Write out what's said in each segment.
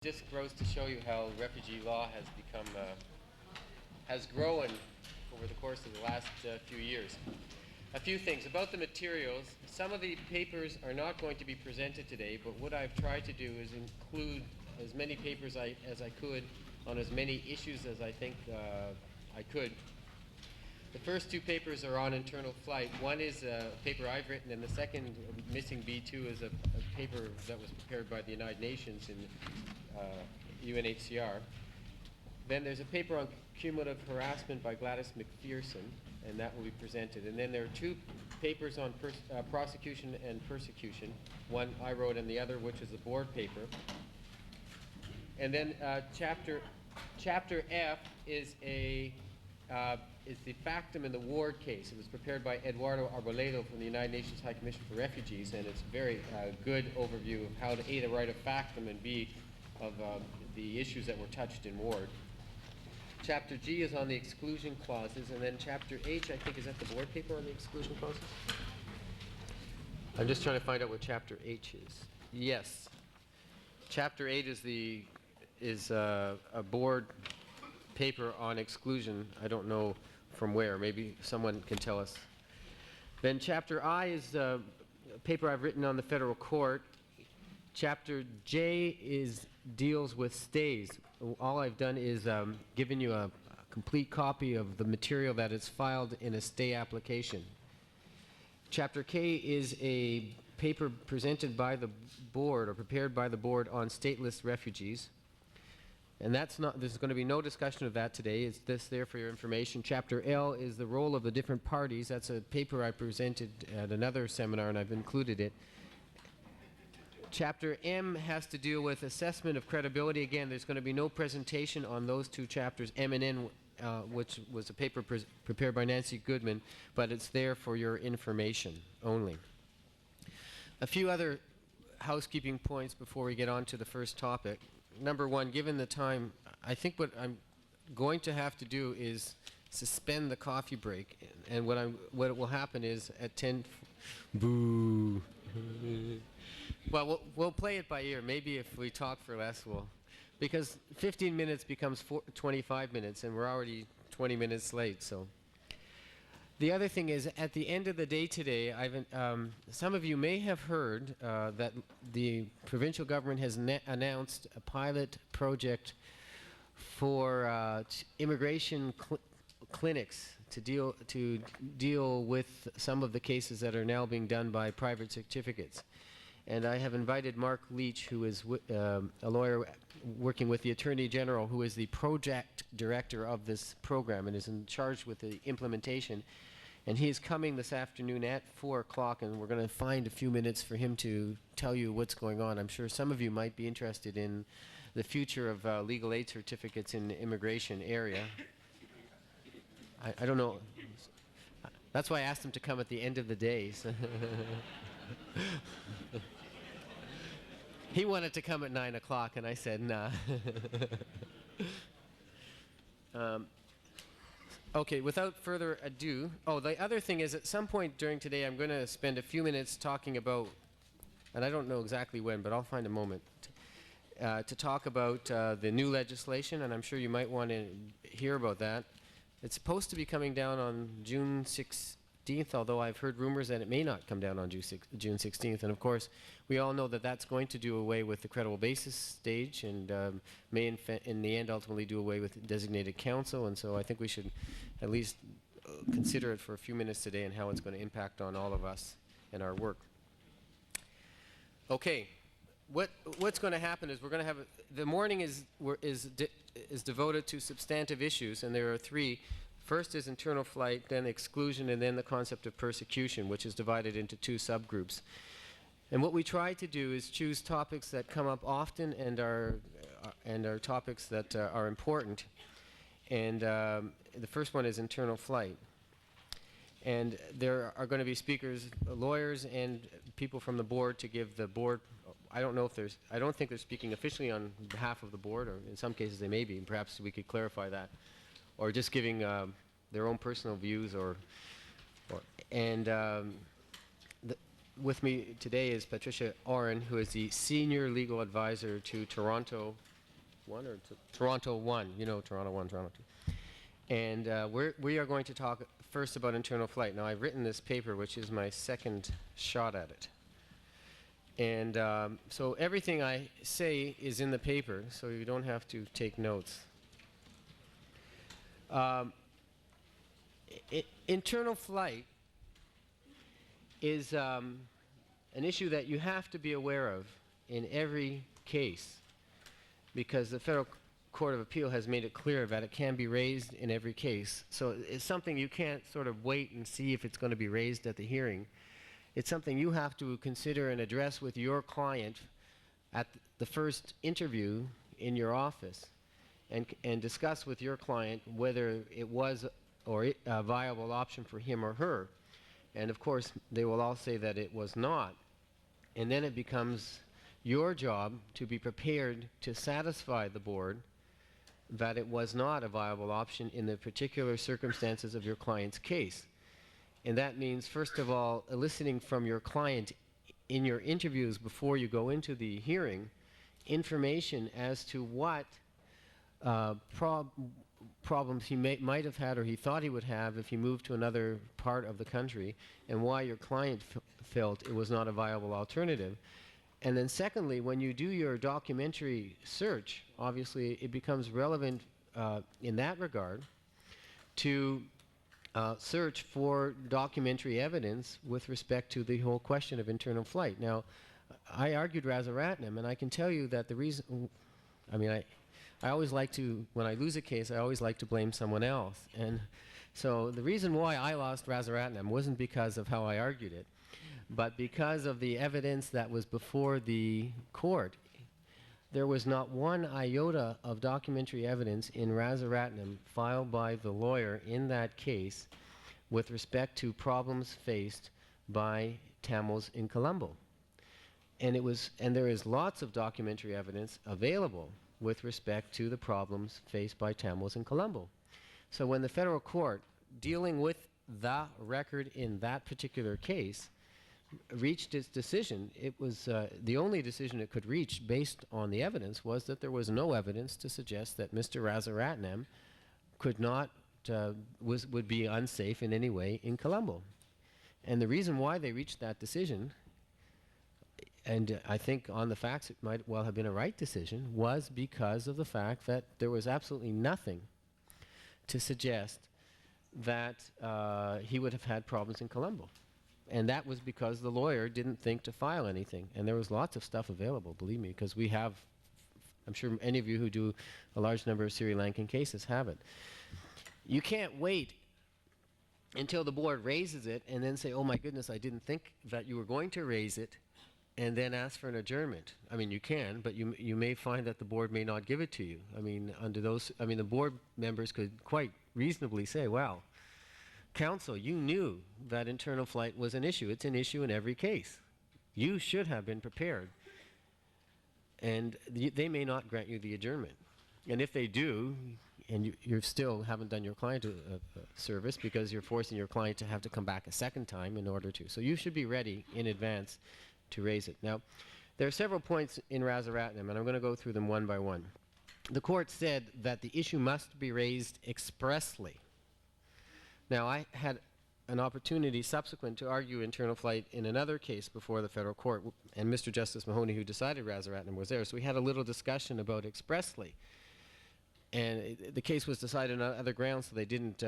Just goes to show you how refugee law has become, has grown over the course of the last few years. A few things about the materials. Some of the papers are not going to be presented today, but what I've tried to do is include as many papers as I could on as many issues as I think I could. The first two papers are on internal flight. One is a paper I've written, and the second, missing B2, is a paper that was prepared by the United Nations in UNHCR. Then there's a paper on cumulative harassment by Gladys MacPherson, and that will be presented. And then there are two papers on prosecution and persecution. One I wrote and the other, which is a board paper. And then chapter F is the factum in the Ward case. It was prepared by Eduardo Arboledo from the United Nations High Commission for Refugees, and it's a very good overview of how to A, to write a factum, and B, of the issues that were touched in Ward. Chapter G is on the exclusion clauses, and then Chapter H, I think, is that the board paper on the exclusion clauses? I'm just trying to find out what Chapter H is. Yes. Chapter 8 is a board paper on exclusion. I don't know from where. Maybe someone can tell us. Then Chapter I is a paper I've written on the federal court. Chapter J deals with stays. All I've done is given you a complete copy of the material that is filed in a stay application. Chapter K is a paper presented by the board or prepared by the board on stateless refugees. And there's going to be no discussion of that today. It's this there for your information. Chapter L is the role of the different parties. That's a paper I presented at another seminar, and I've included it. Chapter M has to deal with assessment of credibility. Again, there's going to be no presentation on those two chapters, M and N, which was a paper prepared by Nancy Goodman, but it's there for your information only. A few other housekeeping points before we get on to the first topic. Number one, given the time, I think what I'm going to have to do is suspend the coffee break, and what will happen is at 10, boo. Well, we'll play it by ear. Maybe if we talk for less, because 15 minutes becomes 25 minutes, and we're already 20 minutes late. So the other thing is, at the end of the day today, some of you may have heard that the provincial government has announced a pilot project for immigration clinics to deal with some of the cases that are now being done by private certificates. And I have invited Mark Leach, who is a lawyer working with the Attorney General, who is the project director of this program and is in charge with the implementation. And he is coming this afternoon at 4 o'clock, and we're going to find a few minutes for him to tell you what's going on. I'm sure some of you might be interested in the future of legal aid certificates in the immigration area. I don't know. That's why I asked him to come at the end of the day. So he wanted to come at 9 o'clock, and I said, nah. Okay, without further ado, the other thing is, at some point during today, I'm going to spend a few minutes talking about, and I don't know exactly when, but I'll find a moment, to talk about the new legislation, and I'm sure you might want to hear about that. It's supposed to be coming down on June 16th, although I've heard rumors that it may not come down on June 16th. And of course, we all know that that's going to do away with the credible basis stage, and may in the end ultimately do away with designated counsel. And so I think we should at least consider it for a few minutes today and how it's going to impact on all of us and our work. Okay. What's going to happen is we're going to have the morning is devoted to substantive issues, and there are three. First is internal flight, then exclusion, and then the concept of persecution, which is divided into two subgroups. And what we try to do is choose topics that come up often and are topics that are important. And the first one is internal flight. And there are going to be speakers, lawyers, and people from the board to give the board. I don't think they're speaking officially on behalf of the board, or in some cases they may be, and perhaps we could clarify that. Or just giving their own personal views, with me today is Patricia Auron, who is the Senior Legal Advisor to Toronto 1 or Toronto 1. You know, Toronto 1, Toronto 2. And we are going to talk first about internal flight. Now, I've written this paper, which is my second shot at it. And so everything I say is in the paper, so you don't have to take notes. Internal flight is an issue that you have to be aware of in every case, because the Federal Court of Appeal has made it clear that it can be raised in every case. So it's something you can't sort of wait and see if it's going to be raised at the hearing. It's something you have to consider and address with your client at the first interview in your office, and discuss with your client whether it was a viable option for him or her. And of course, they will all say that it was not. And then it becomes your job to be prepared to satisfy the board that it was not a viable option in the particular circumstances of your client's case. And that means, first of all, eliciting from your client in your interviews before you go into the hearing information as to what problems he might have had or he thought he would have if he moved to another part of the country, and why your client felt it was not a viable alternative. And then secondly, when you do your documentary search, obviously it becomes relevant in that regard to search for documentary evidence with respect to the whole question of internal flight. Now, I argued Razaratnam, and I can tell you that the reason, I always like to, when I lose a case, I always like to blame someone else. And so the reason why I lost Razaratnam wasn't because of how I argued it, but because of the evidence that was before the court. There was not one iota of documentary evidence in Razaratnam filed by the lawyer in that case with respect to problems faced by Tamils in Colombo. And there is lots of documentary evidence available with respect to the problems faced by Tamils in Colombo. So when the federal court, dealing with the record in that particular case, reached its decision, it was the only decision it could reach based on the evidence was that there was no evidence to suggest that Mr. Razaratnam could not, would be unsafe in any way in Colombo. And the reason why they reached that decision, and I think on the facts it might well have been a right decision, was because of the fact that there was absolutely nothing to suggest that he would have had problems in Colombo. And that was because the lawyer didn't think to file anything. And there was lots of stuff available, believe me, because we have, I'm sure any of you who do a large number of Sri Lankan cases have it. You can't wait until the board raises it and then say, oh my goodness, I didn't think that you were going to raise it, and then ask for an adjournment. I mean, you can, but you may find that the board may not give it to you. I mean, under those, I mean, the board members could quite reasonably say, well, counsel, you knew that internal flight was an issue. It's an issue in every case. You should have been prepared. And they may not grant you the adjournment. And if they do, and you still haven't done your client a service because you're forcing your client to have to come back a second time in order to. So you should be ready in advance to raise it. Now, there are several points in Razaratnam, and I'm going to go through them one by one. The court said that the issue must be raised expressly. Now, I had an opportunity subsequent to argue internal flight in another case before the federal court, and Mr. Justice Mahoney, who decided Razaratnam, was there. So we had a little discussion about expressly. And the case was decided on other grounds, so they didn't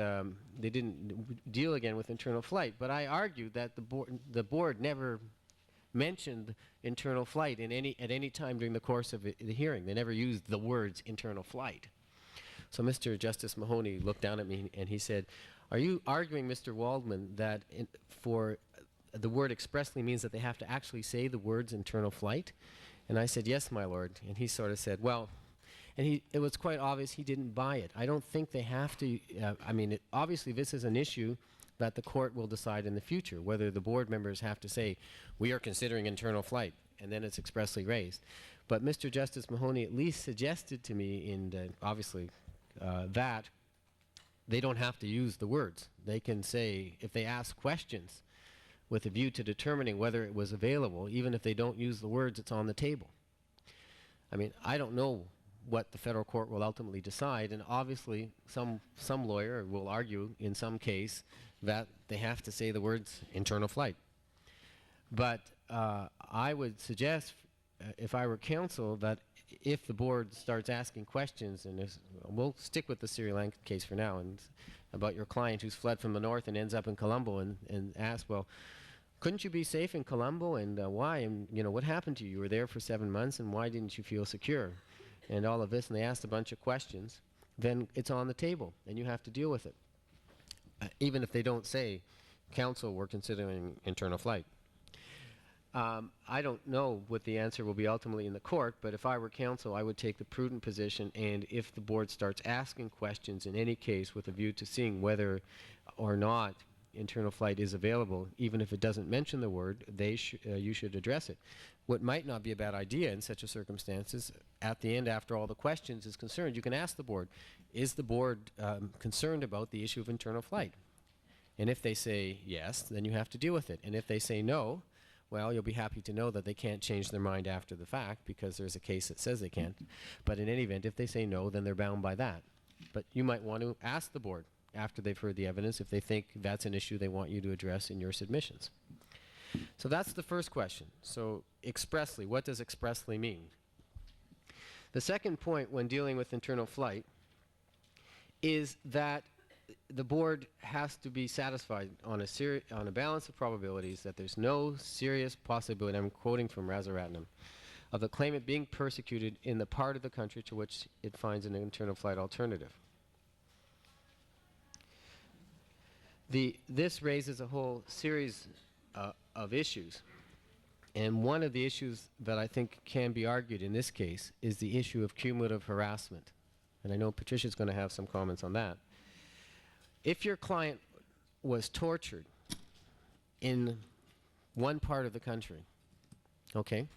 deal again with internal flight. But I argued that the board never mentioned internal flight at any time during the course of the hearing. They never used the words internal flight. So Mr. Justice Mahoney looked down at me and he said, are you arguing, Mr. Waldman, that for the word expressly means that they have to actually say the words internal flight? And I said, yes, my lord. And he sort of said, well, and it was quite obvious he didn't buy it. I don't think they have to, obviously this is an issue that the court will decide in the future, whether the board members have to say, we are considering internal flight, and then it's expressly raised. But Mr. Justice Mahoney at least suggested to me, obviously, that they don't have to use the words. They can say, if they ask questions with a view to determining whether it was available, even if they don't use the words, it's on the table. I mean, I don't know what the federal court will ultimately decide, and obviously some lawyer will argue in some case that they have to say the words internal flight. But I would suggest, if I were counsel, that if the board starts asking questions, and we'll stick with the Sri Lankan case for now, and about your client who's fled from the north and ends up in Colombo, and ask, well, couldn't you be safe in Colombo, and why, and what happened to you? You were there for 7 months, and why didn't you feel secure? And all of this, and they asked a bunch of questions, then it's on the table, and you have to deal with it. Even if they don't say, counsel, we're considering internal flight. I don't know what the answer will be ultimately in the court, but if I were counsel, I would take the prudent position, and if the board starts asking questions in any case with a view to seeing whether or not internal flight is available, even if it doesn't mention the word, you should address it. What might not be a bad idea in such a circumstance is, at the end, after all the questions is concerned, you can ask the board, is the board concerned about the issue of internal flight? And if they say yes, then you have to deal with it. And if they say no, well, you'll be happy to know that they can't change their mind after the fact, because there's a case that says they can't. But in any event, if they say no, then they're bound by that. But you might want to ask the board after they've heard the evidence if they think that's an issue they want you to address in your submissions. So that's the first question. So expressly, what does expressly mean? The second point when dealing with internal flight is that the board has to be satisfied on a balance of probabilities that there's no serious possibility, I'm quoting from Rajaratnam, of the claimant being persecuted in the part of the country to which it finds an internal flight alternative. This raises a whole series of issues, and one of the issues that I think can be argued in this case is the issue of cumulative harassment, and I know Patricia's going to have some comments on that. If your client was tortured in one part of the country, okay,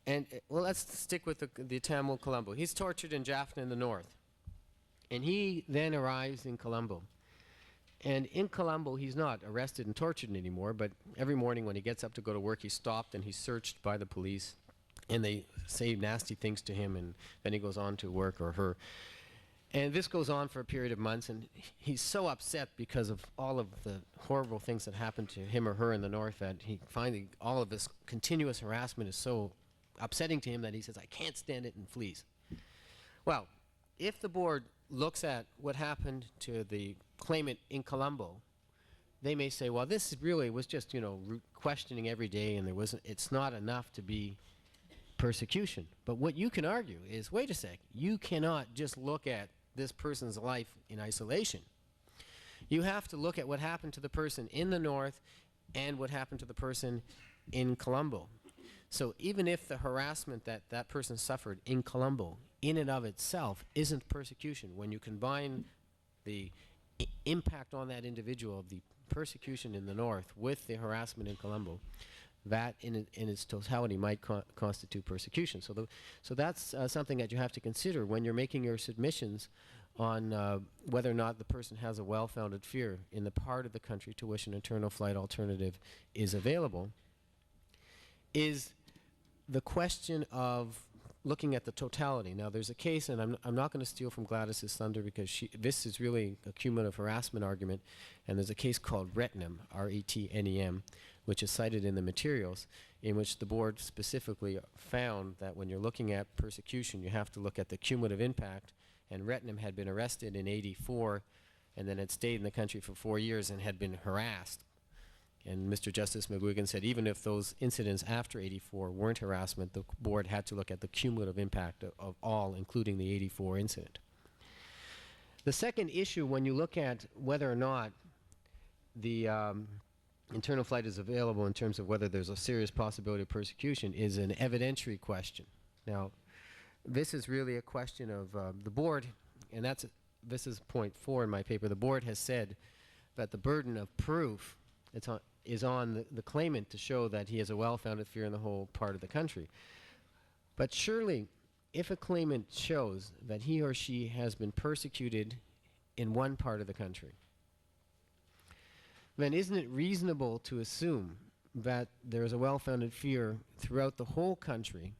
and well, let's stick with the Tamil Colombo. He's tortured in Jaffna in the north, and he then arrives in Colombo. And in Colombo, he's not arrested and tortured anymore, but every morning when he gets up to go to work, he's stopped and he's searched by the police, and they say nasty things to him, and then he goes on to work, or her. And this goes on for a period of months, and he's so upset because of all of the horrible things that happened to him or her in the north that he finally, all of this continuous harassment is so upsetting to him that he says, I can't stand it, and flees. Well, if the board looks at what happened to the claimant in Colombo, they may say, well, this really was just, questioning every day, and it's not enough to be persecution. But what you can argue is, wait a sec, you cannot just look at this person's life in isolation. You have to look at what happened to the person in the north and what happened to the person in Colombo. So even if the harassment that that person suffered in Colombo in and of itself isn't persecution, when you combine the impact on that individual of the persecution in the north with the harassment in Colombo, that in its totality might constitute persecution. So that's something that you have to consider when you're making your submissions on whether or not the person has a well-founded fear in the part of the country to which an internal flight alternative is available, is the question of looking at the totality. Now, there's a case, and I'm not going to steal from Gladys's thunder, because this is really a cumulative harassment argument, and there's a case called Retnem, R-E-T-N-E-M, which is cited in the materials, in which the board specifically found that when you're looking at persecution, you have to look at the cumulative impact, and Retnem had been arrested in '84, and then had stayed in the country for 4 years and had been harassed. And Mr. Justice McGuigan said even if those incidents after '84 weren't harassment, the board had to look at the cumulative impact of all, including the '84 incident. The second issue, when you look at whether or not the internal flight is available in terms of whether there's a serious possibility of persecution, is an evidentiary question. Now, this is really a question of the board, and this is point 4 in my paper. The board has said that the burden of proof is on the claimant to show that he has a well-founded fear in the whole part of the country. But surely, if a claimant shows that he or she has been persecuted in one part of the country, then isn't it reasonable to assume that there is a well-founded fear throughout the whole country,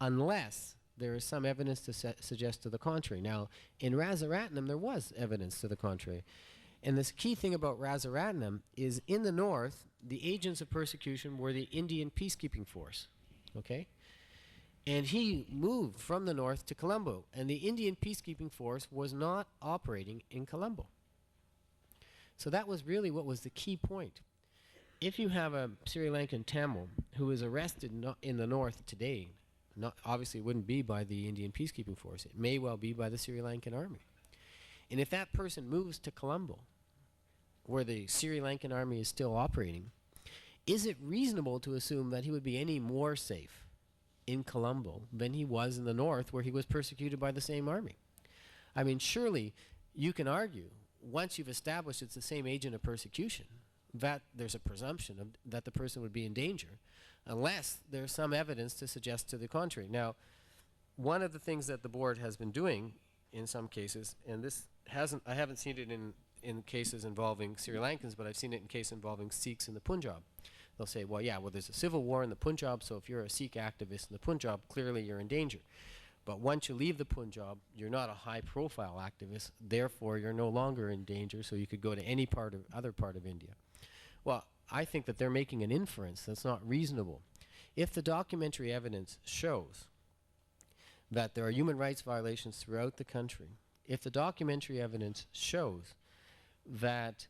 unless there is some evidence to suggest to the contrary. Now, in Razaratnam, there was evidence to the contrary. And this key thing about Razaratnam is in the north, the agents of persecution were the Indian peacekeeping force, okay? And he moved from the north to Colombo, and the Indian peacekeeping force was not operating in Colombo. So that was really what was the key point. If you have a Sri Lankan Tamil who is arrested in the north today, obviously it wouldn't be by the Indian peacekeeping force, it may well be by the Sri Lankan army. And if that person moves to Colombo, where the Sri Lankan army is still operating, is it reasonable to assume that he would be any more safe in Colombo than he was in the north, where he was persecuted by the same army? I mean, surely you can argue, once you've established it's the same agent of persecution, that there's a presumption that the person would be in danger, unless there's some evidence to suggest to the contrary. Now, one of the things that the board has been doing in some cases, and this I haven't seen it in cases involving Sri Lankans, but I've seen it in cases involving Sikhs in the Punjab. They'll say, well, yeah, well, there's a civil war in the Punjab, so if you're a Sikh activist in the Punjab, clearly you're in danger. But once you leave the Punjab, you're not a high-profile activist, therefore you're no longer in danger, so you could go to any other part of India. Well, I think that they're making an inference that's not reasonable. If the documentary evidence shows that there are human rights violations throughout the country, if the documentary evidence shows that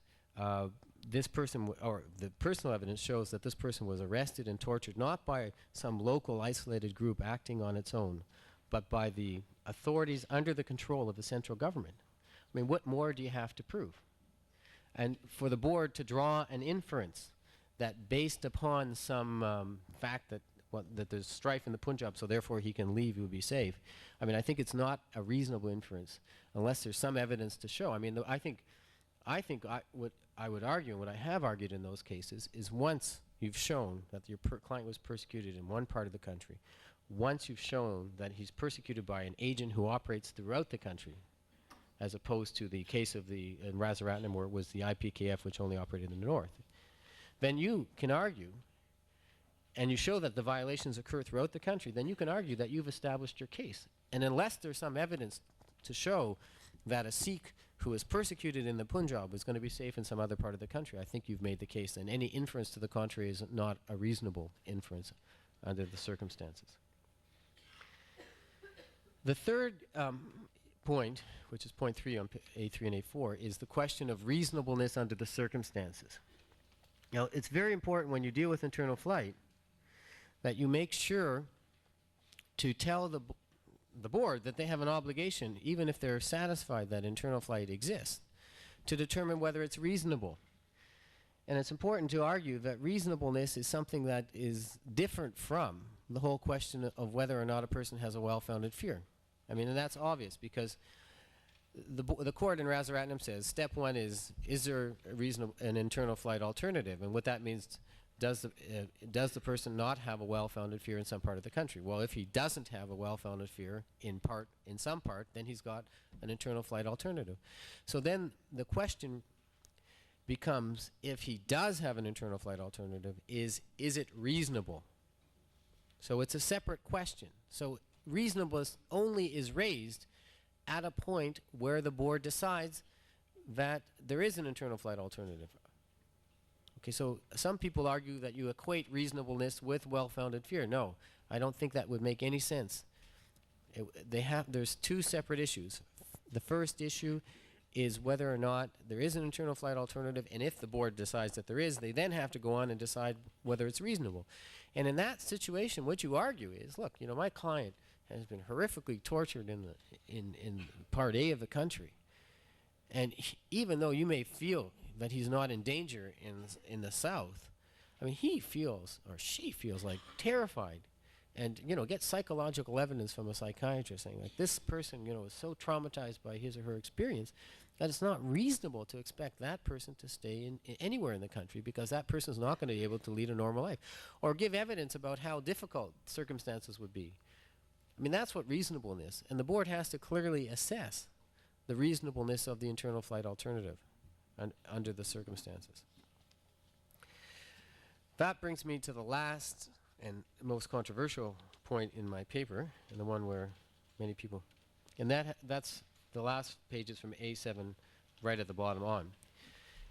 this person, or the personal evidence shows that this person was arrested and tortured not by some local isolated group acting on its own, but by the authorities under the control of the central government, I mean, what more do you have to prove? And for the board to draw an inference that based upon some fact that there's strife in the Punjab, so therefore he can leave, he would be safe. I mean, I think it's not a reasonable inference unless there's some evidence to show. I mean, what I would argue, and what I have argued in those cases, is once you've shown that your client was persecuted in one part of the country, once you've shown that he's persecuted by an agent who operates throughout the country, as opposed to the case of in Razaratnam where it was the IPKF which only operated in the north, then you can argue, and you show that the violations occur throughout the country, then you can argue that you've established your case. And unless there's some evidence to show that a Sikh who is persecuted in the Punjab is going to be safe in some other part of the country, I think you've made the case, and any inference to the contrary is not a reasonable inference under the circumstances. The third point, which is point 3 on A3 and A4, is the question of reasonableness under the circumstances. Now, it's very important when you deal with internal flight that you make sure to tell the board that they have an obligation, even if they're satisfied that internal flight exists, to determine whether it's reasonable. And it's important to argue that reasonableness is something that is different from the whole question of whether or not a person has a well-founded fear. I mean, and that's obvious because the court in Razaratnam says step one is there an internal flight alternative? And what that means, does the person not have a well-founded fear in some part of the country? Well, if he doesn't have a well-founded fear in some part, then he's got an internal flight alternative. So then the question becomes, if he does have an internal flight alternative, is it reasonable? So it's a separate question. So reasonableness only is raised at a point where the board decides that there is an internal flight alternative. Okay, so some people argue that you equate reasonableness with well-founded fear. No, I don't think that would make any sense. There's two separate issues. The first issue is whether or not there is an internal flight alternative, and if the board decides that there is, they then have to go on and decide whether it's reasonable. And in that situation, what you argue is, look, you know, my client has been horrifically tortured in part A of the country, and even though you may feel that he's not in danger in the south, I mean, he feels, or she feels, like terrified, and, you know, get psychological evidence from a psychiatrist saying, like, this person, you know, is so traumatized by his or her experience that it's not reasonable to expect that person to stay in anywhere in the country, because that person is not going to be able to lead a normal life, or give evidence about how difficult circumstances would be. I mean, that's what reasonableness, and the board has to clearly assess the reasonableness of the internal flight alternative under the circumstances. That brings me to the last and most controversial point in my paper, and the one where many people, and that's the last pages from A7 right at the bottom on.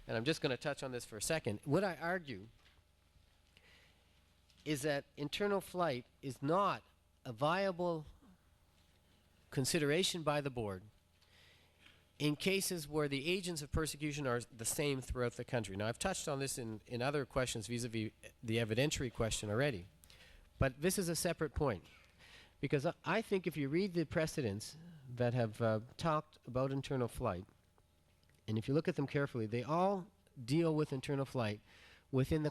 And I'm just going to touch on this for a second. What I argue is that internal flight is not a viable consideration by the board in cases where the agents of persecution are the same throughout the country. Now, I've touched on this in other questions vis-a-vis the evidentiary question already, but this is a separate point, because I think if you read the precedents that have talked about internal flight, and if you look at them carefully, they all deal with internal flight within the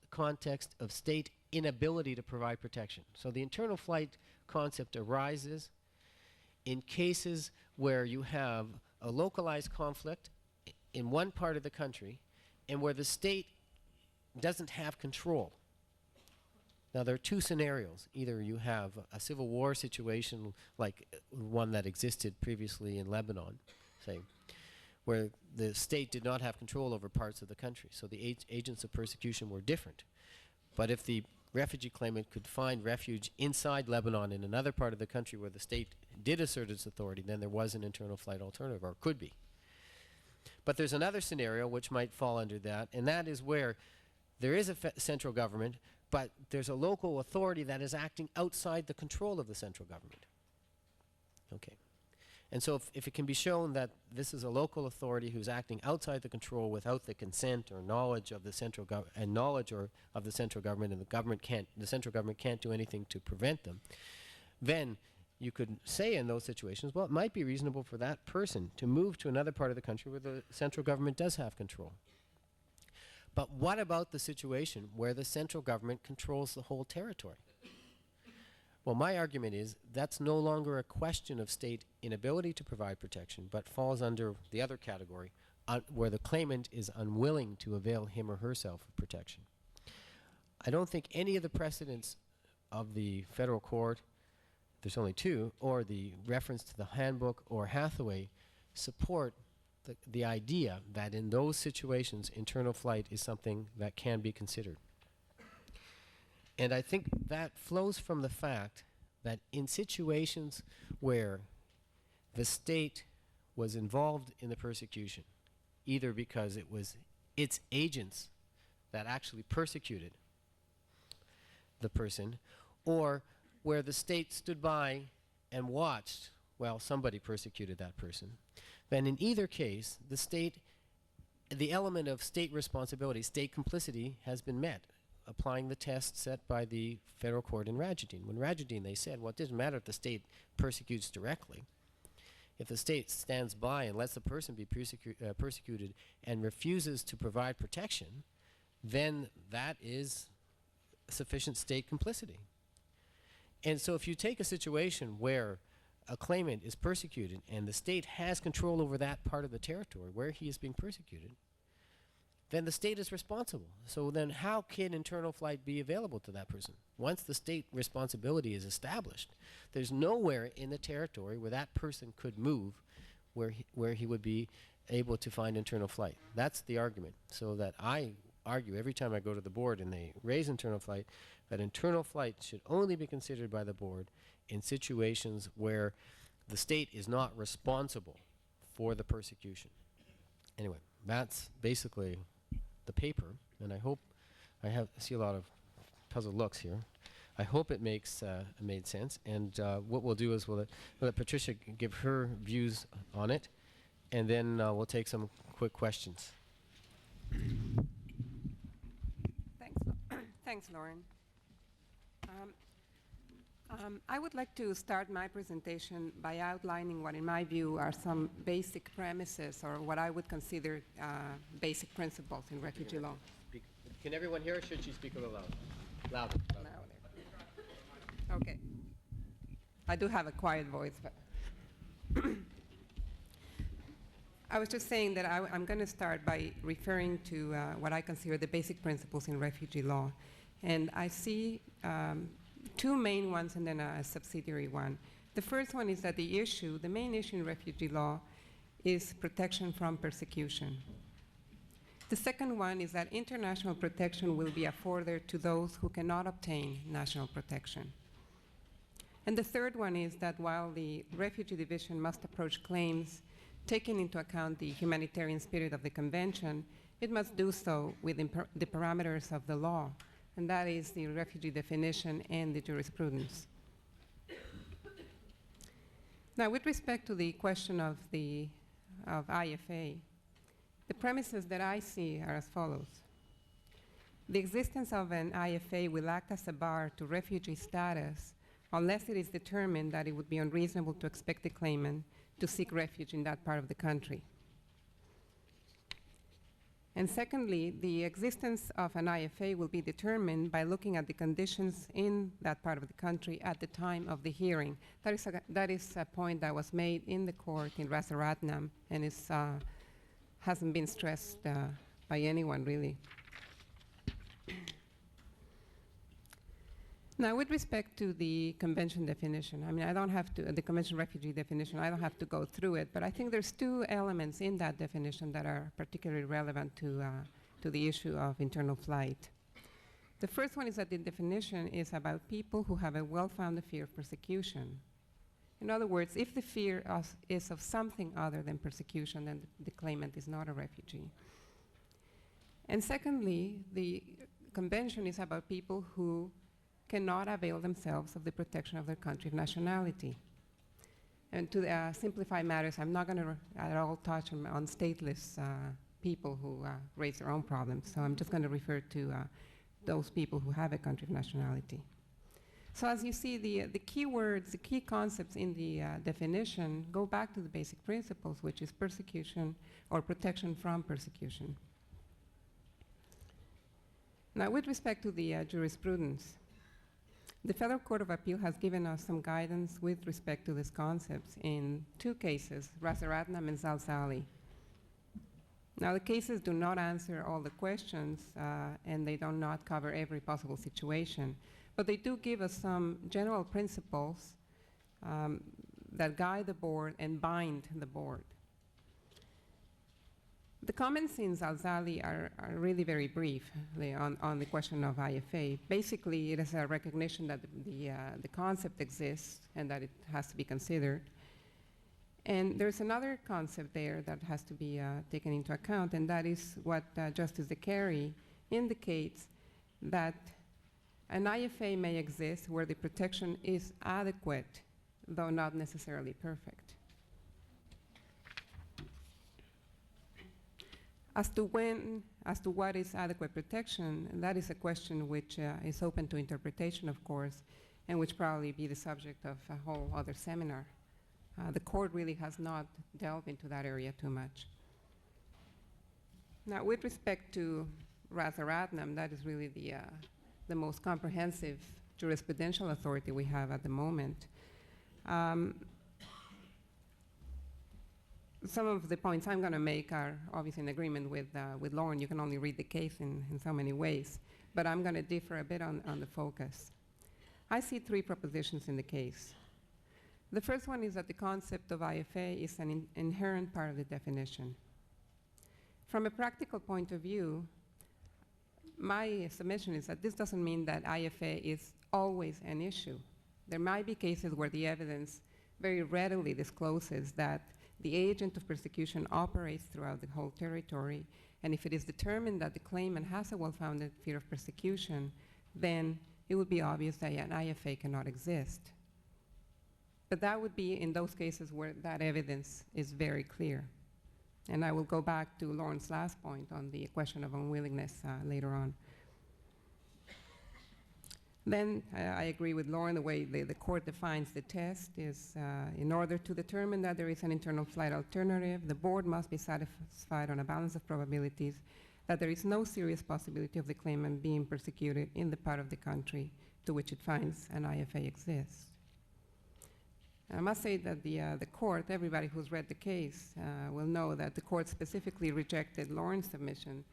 context of state inability to provide protection. So the internal flight concept arises in cases where you have a localized conflict in one part of the country and where the state doesn't have control. Now, there are two scenarios. Either you have a civil war situation like one that existed previously in Lebanon, say, where the state did not have control over parts of the country, so the agents of persecution were different. But if the refugee claimant could find refuge inside Lebanon in another part of the country where the state did assert its authority, then there was an internal flight alternative, or could be. But there's another scenario which might fall under that, and that is where there is a central government, but there's a local authority that is acting outside the control of the central government. Okay. And so if it can be shown that this is a local authority who's acting outside the control without the consent or knowledge of the central government, and knowledge of the central government, and the central government can't do anything to prevent them, then you could say in those situations, well, it might be reasonable for that person to move to another part of the country where the central government does have control. But what about the situation where the central government controls the whole territory? Well, my argument is that's no longer a question of state inability to provide protection, but falls under the other category, where the claimant is unwilling to avail him or herself of protection. I don't think any of the precedents of the federal court, there's only two, or the reference to the handbook or Hathaway support the idea that in those situations internal flight is something that can be considered. And I think that flows from the fact that in situations where the state was involved in the persecution, either because it was its agents that actually persecuted the person, or where the state stood by and watched while somebody persecuted that person, then in either case, the element of state responsibility, state complicity, has been met, applying the test set by the federal court in Rajadine. When Rajadine, they said, well, it doesn't matter if the state persecutes directly. If the state stands by and lets the person be persecuted and refuses to provide protection, then that is sufficient state complicity. And so if you take a situation where a claimant is persecuted and the state has control over that part of the territory where he is being persecuted, then the state is responsible. So then how can internal flight be available to that person? Once the state responsibility is established, there's nowhere in the territory where that person could move where he would be able to find internal flight. That's the argument. So that I argue every time I go to the board and they raise internal flight, that internal flight should only be considered by the board in situations where the state is not responsible for the persecution. Anyway, that's basically the paper, and I hope see a lot of puzzled looks here. I hope it makes made sense, and what we'll do is we'll let Patricia give her views on it, and then we'll take some quick questions. Thanks, Lorne. I would like to start my presentation by outlining what, in my view, are some basic premises, or what I would consider basic principles in refugee law. Can everyone hear, or should she speak a little loud? Louder. Okay. I do have a quiet voice, but I was just saying that I'm going to start by referring to what I consider the basic principles in refugee law. And I see two main ones and then a subsidiary one. The first one is that the main issue in refugee law is protection from persecution. The second one is that international protection will be afforded to those who cannot obtain national protection. And the third one is that while the Refugee Division must approach claims taking into account the humanitarian spirit of the Convention, it must do so within the parameters of the law, and that is the refugee definition and the jurisprudence. Now, with respect to the question of IFA, the premises that I see are as follows. The existence of an IFA will act as a bar to refugee status unless it is determined that it would be unreasonable to expect the claimant to seek refuge in that part of the country. And secondly, the existence of an IFA will be determined by looking at the conditions in that part of the country at the time of the hearing. That is a point that was made in the court in Rasaratnam and hasn't been stressed by anyone, really. Now, with respect to the convention definition, I mean, I don't have to, the convention refugee definition, I don't have to go through it, but I think there's two elements in that definition that are particularly relevant to the issue of internal flight. The first one is that the definition is about people who have a well-founded fear of persecution. In other words, if the fear is of something other than persecution, then the claimant is not a refugee. And secondly, the convention is about people who cannot avail themselves of the protection of their country of nationality. And to simplify matters, I'm not going to at all touch on stateless people who raise their own problems, so I'm just going to refer to those people who have a country of nationality. So as you see, the key words, the key concepts in the definition go back to the basic principles, which is persecution or protection from persecution. Now, with respect to the jurisprudence, the Federal Court of Appeal has given us some guidance with respect to these concepts in two cases, Rasaratnam and Zalzali. Now, the cases do not answer all the questions, and they do not cover every possible situation, but they do give us some general principles that guide the board and bind the board. The comments in Zalzali are really very brief on the question of IFA. Basically, it is a recognition that the concept exists and that it has to be considered. And there's another concept there that has to be taken into account, and that is what Justice Kerr indicates, that an IFA may exist where the protection is adequate, though not necessarily perfect. As to what is adequate protection, that is a question which is open to interpretation, of course, and which probably be the subject of a whole other seminar. The court really has not delved into that area too much. Now, with respect to Rasaratnam, that is really the most comprehensive jurisprudential authority we have at the moment. Some of the points I'm going to make are obviously in agreement with Lorne. You can only read the case in so many ways, but I'm going to differ a bit on the focus. I see three propositions in the case. The first one is that the concept of IFA is an inherent part of the definition. From a practical point of view, my submission is that this doesn't mean that IFA is always an issue. There might be cases where the evidence very readily discloses that the agent of persecution operates throughout the whole territory, and if it is determined that the claimant has a well-founded fear of persecution, then it would be obvious that an IFA cannot exist. But that would be in those cases where that evidence is very clear. And I will go back to Lawrence's last point on the question of unwillingness later on. Then I agree with Lorne, the way the court defines the test is in order to determine that there is an internal flight alternative, the board must be satisfied on a balance of probabilities that there is no serious possibility of the claimant being persecuted in the part of the country to which it finds an IFA exists. I must say that the court, everybody who's read the case will know that the court specifically rejected Lawrence's submission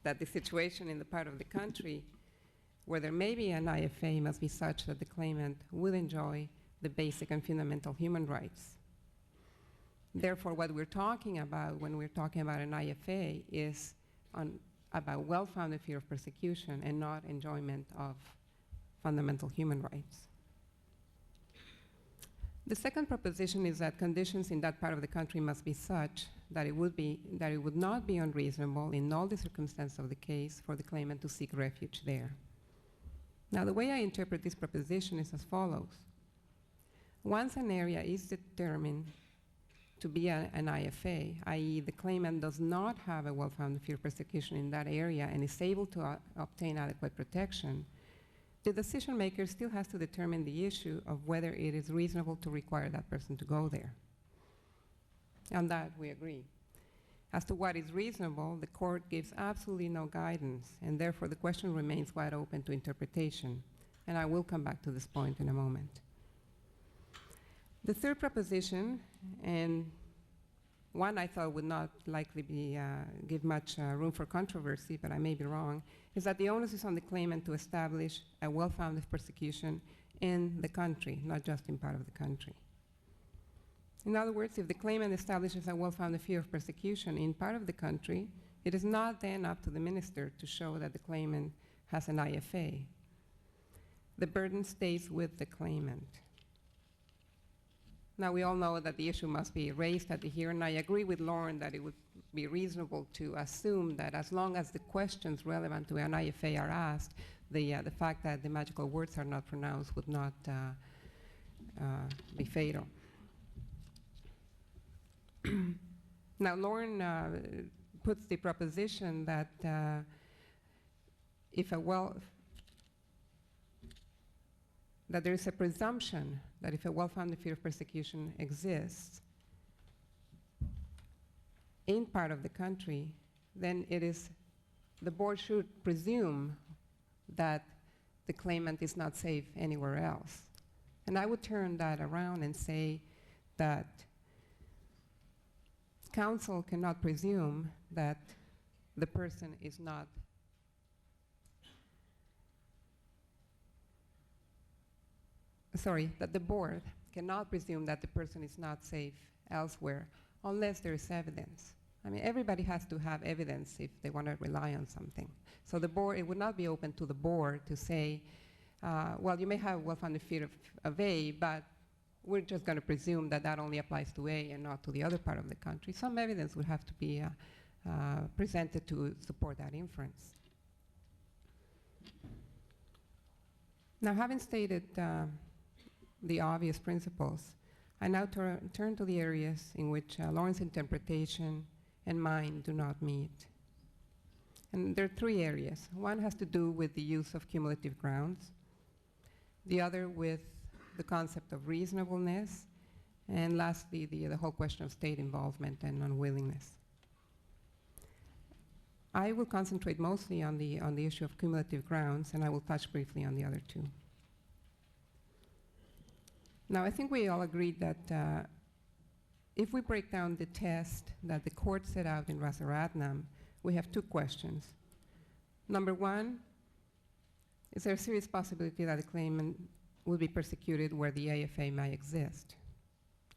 that the situation in the part of the country where there may be an IFA must be such that the claimant will enjoy the basic and fundamental human rights. Therefore, what we're talking about when we're talking about an IFA is about well-founded fear of persecution and not enjoyment of fundamental human rights. The second proposition is that conditions in that part of the country must be such that it would not be unreasonable in all the circumstances of the case for the claimant to seek refuge there. Now, the way I interpret this proposition is as follows. Once an area is determined to be an IFA, i.e. the claimant does not have a well-founded fear of persecution in that area and is able to obtain adequate protection, the decision maker still has to determine the issue of whether it is reasonable to require that person to go there. On that, we agree. As to what is reasonable, the court gives absolutely no guidance, and therefore the question remains wide open to interpretation. And I will come back to this point in a moment. The third proposition, and one I thought would not likely give much room for controversy, but I may be wrong, is that the onus is on the claimant to establish a well-founded persecution in the country, not just in part of the country. In other words, if the claimant establishes a well-founded fear of persecution in part of the country, it is not then up to the minister to show that the claimant has an IFA. The burden stays with the claimant. Now, we all know that the issue must be raised at the hearing. I agree with Lorne that it would be reasonable to assume that as long as the questions relevant to an IFA are asked, the fact that the magical words are not pronounced would not be fatal. Now, Lorne puts the proposition that that there is a presumption that if a well-founded fear of persecution exists in part of the country, then the board should presume that the claimant is not safe anywhere else. And I would turn that around and say that counsel cannot presume that the person is not that the board cannot presume that the person is not safe elsewhere unless there is evidence. I mean, everybody has to have evidence if they want to rely on something. So the board, it would not be open to the board to say, well, you may have a well-founded fear of A, but we're just going to presume that that only applies to A and not to the other part of the country. Some evidence would have to be presented to support that inference. Now, having stated the obvious principles, I now turn to the areas in which Lawrence's interpretation and mine do not meet. And there are three areas. One has to do with the use of cumulative grounds, the other with the concept of reasonableness, and lastly, the whole question of state involvement and unwillingness. I will concentrate mostly on the issue of cumulative grounds, and I will touch briefly on the other two. Now, I think we all agreed that if we break down the test that the court set out in Rasaratnam, we have two questions. Number one, is there a serious possibility that the claimant will be persecuted where the AFA may exist?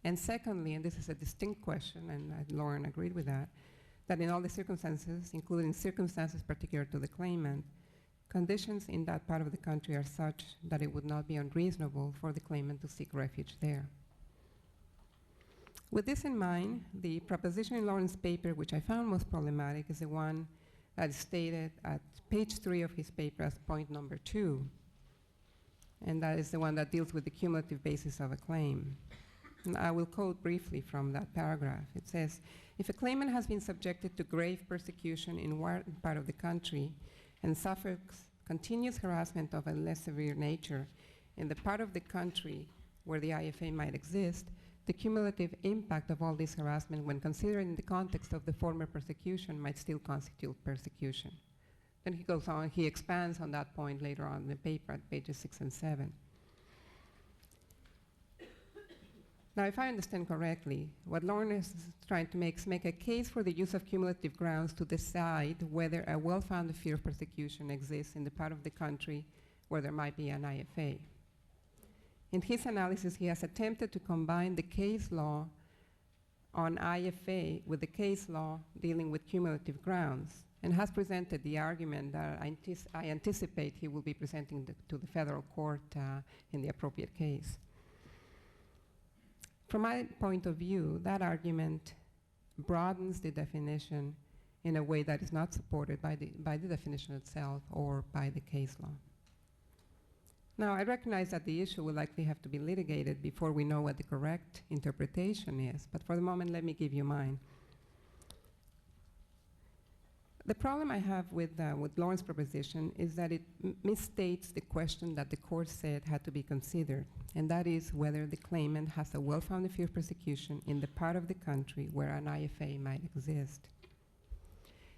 And secondly, and this is a distinct question, and Lauren agreed with that in all the circumstances, including circumstances particular to the claimant, conditions in that part of the country are such that it would not be unreasonable for the claimant to seek refuge there. With this in mind, the proposition in Lawrence's paper, which I found most problematic, is the one that is stated at page 3 of his paper as point number 2. And that is the one that deals with the cumulative basis of a claim. And I will quote briefly from that paragraph. It says, if a claimant has been subjected to grave persecution in one part of the country and suffers continuous harassment of a less severe nature in the part of the country where the IFA might exist, the cumulative impact of all this harassment when considered in the context of the former persecution might still constitute persecution. Then he goes on, he expands on that point later on in the paper at pages 6 and 7. Now, if I understand correctly, what Lorne is trying to make is make a case for the use of cumulative grounds to decide whether a well-founded fear of persecution exists in the part of the country where there might be an IFA. In his analysis, he has attempted to combine the case law on IFA with the case law dealing with cumulative grounds. and has presented the argument that I anticipate he will be presenting to the federal court in the appropriate case. From my point of view, that argument broadens the definition in a way that is not supported by the definition itself or by the case law. Now, I recognize that the issue will likely have to be litigated before we know what the correct interpretation is, but for the moment, let me give you mine. The problem I have with Lorne's proposition is that it misstates the question that the court said had to be considered, and that is whether the claimant has a well-founded fear of persecution in the part of the country where an IFA might exist.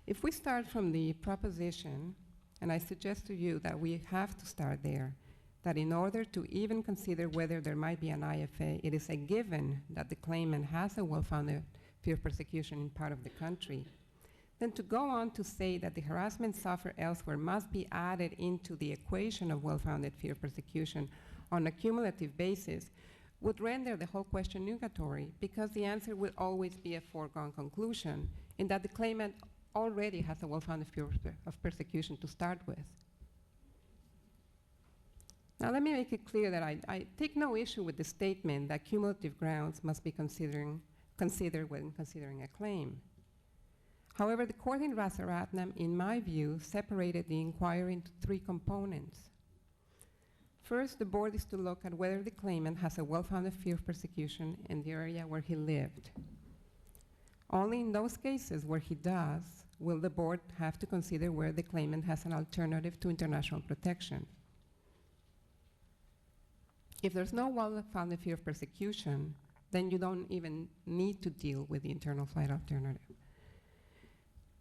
If we start from the proposition, and I suggest to you that we have to start there, that in order to even consider whether there might be an IFA, it is a given that the claimant has a well-founded fear of persecution in part of the country, then to go on to say that the harassment suffered elsewhere must be added into the equation of well-founded fear of persecution on a cumulative basis would render the whole question nugatory, because the answer will always be a foregone conclusion in that the claimant already has a well-founded fear of persecution to start with. Now, let me make it clear that I take no issue with the statement that cumulative grounds must be considered when considering a claim. However, the court in Rasaratnam, in my view, separated the inquiry into three components. First, the board is to look at whether the claimant has a well-founded fear of persecution in the area where he lived. Only in those cases where he does will the board have to consider whether the claimant has an alternative to international protection. If there's no well-founded fear of persecution, then you don't even need to deal with the internal flight alternative.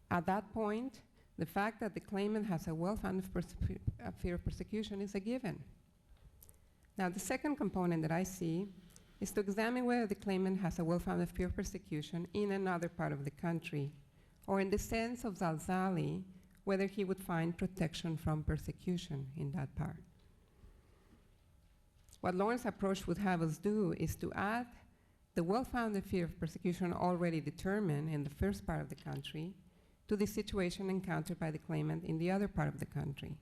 At that point, the fact that the claimant has a well-founded fear of persecution is a given. Now, the second component that I see is to examine whether the claimant has a well-founded fear of persecution in another part of the country, or in the sense of Zalzali, whether he would find protection from persecution in that part. What Lorne's approach would have us do is to add the well-founded fear of persecution already determined in the first part of the country to the situation encountered by the claimant in the other part of the country.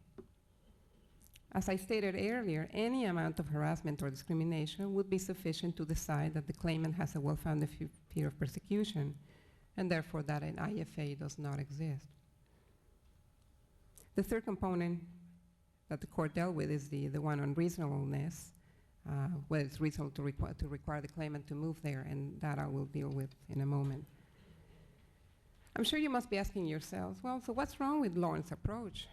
As I stated earlier, any amount of harassment or discrimination would be sufficient to decide that the claimant has a well-founded fear of persecution, and therefore that an IFA does not exist. The third component that the court dealt with is the one on reasonableness, whether it's reasonable to require the claimant to move there, and that I will deal with in a moment. I'm sure you must be asking yourselves, well, so what's wrong with Lorne's approach?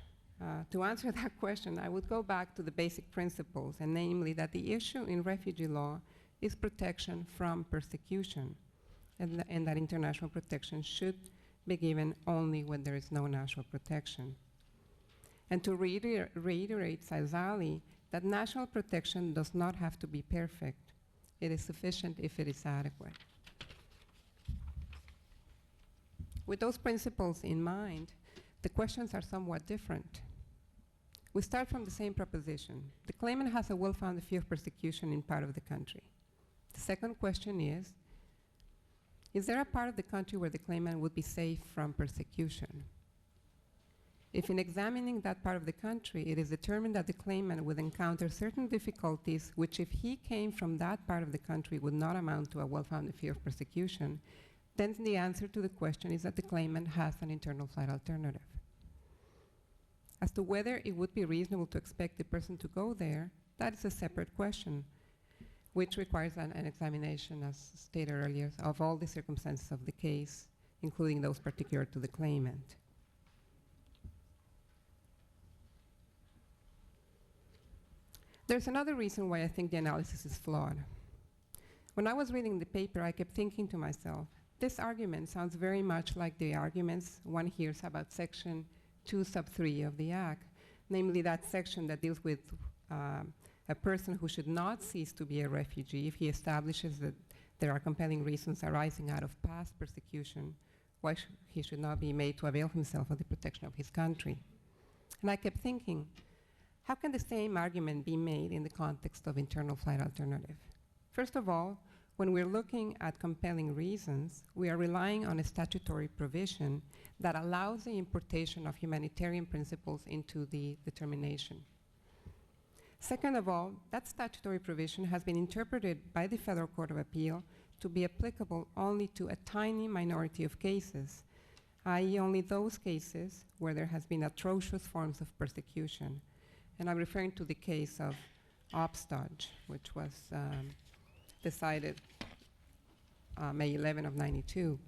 To answer that question, I would go back to the basic principles, and namely that the issue in refugee law is protection from persecution, and that international protection should be given only when there is no national protection. And to reiterate Zalzali, that national protection does not have to be perfect. It is sufficient if it is adequate. With those principles in mind, the questions are somewhat different. We start from the same proposition. The claimant has a well-founded fear of persecution in part of the country. The second question is there a part of the country where the claimant would be safe from persecution? If in examining that part of the country, it is determined that the claimant would encounter certain difficulties which, if he came from that part of the country, would not amount to a well-founded fear of persecution, then the answer to the question is that the claimant has an internal flight alternative. As to whether it would be reasonable to expect the person to go there, that is a separate question, which requires an examination, as stated earlier, of all the circumstances of the case, including those particular to the claimant. There's another reason why I think the analysis is flawed. When I was reading the paper, I kept thinking to myself, this argument sounds very much like the arguments one hears about Section 2, Sub 3 of the Act, namely that section that deals with a person who should not cease to be a refugee if he establishes that there are compelling reasons arising out of past persecution, why he should not be made to avail himself of the protection of his country. And I kept thinking, how can the same argument be made in the context of internal flight alternative? First of all, when we're looking at compelling reasons, we are relying on a statutory provision that allows the importation of humanitarian principles into the determination. Second of all, that statutory provision has been interpreted by the Federal Court of Appeal to be applicable only to a tiny minority of cases, i.e. only those cases where there has been atrocious forms of persecution. And I'm referring to the case of Obstodge, which was decided May 11 of '92.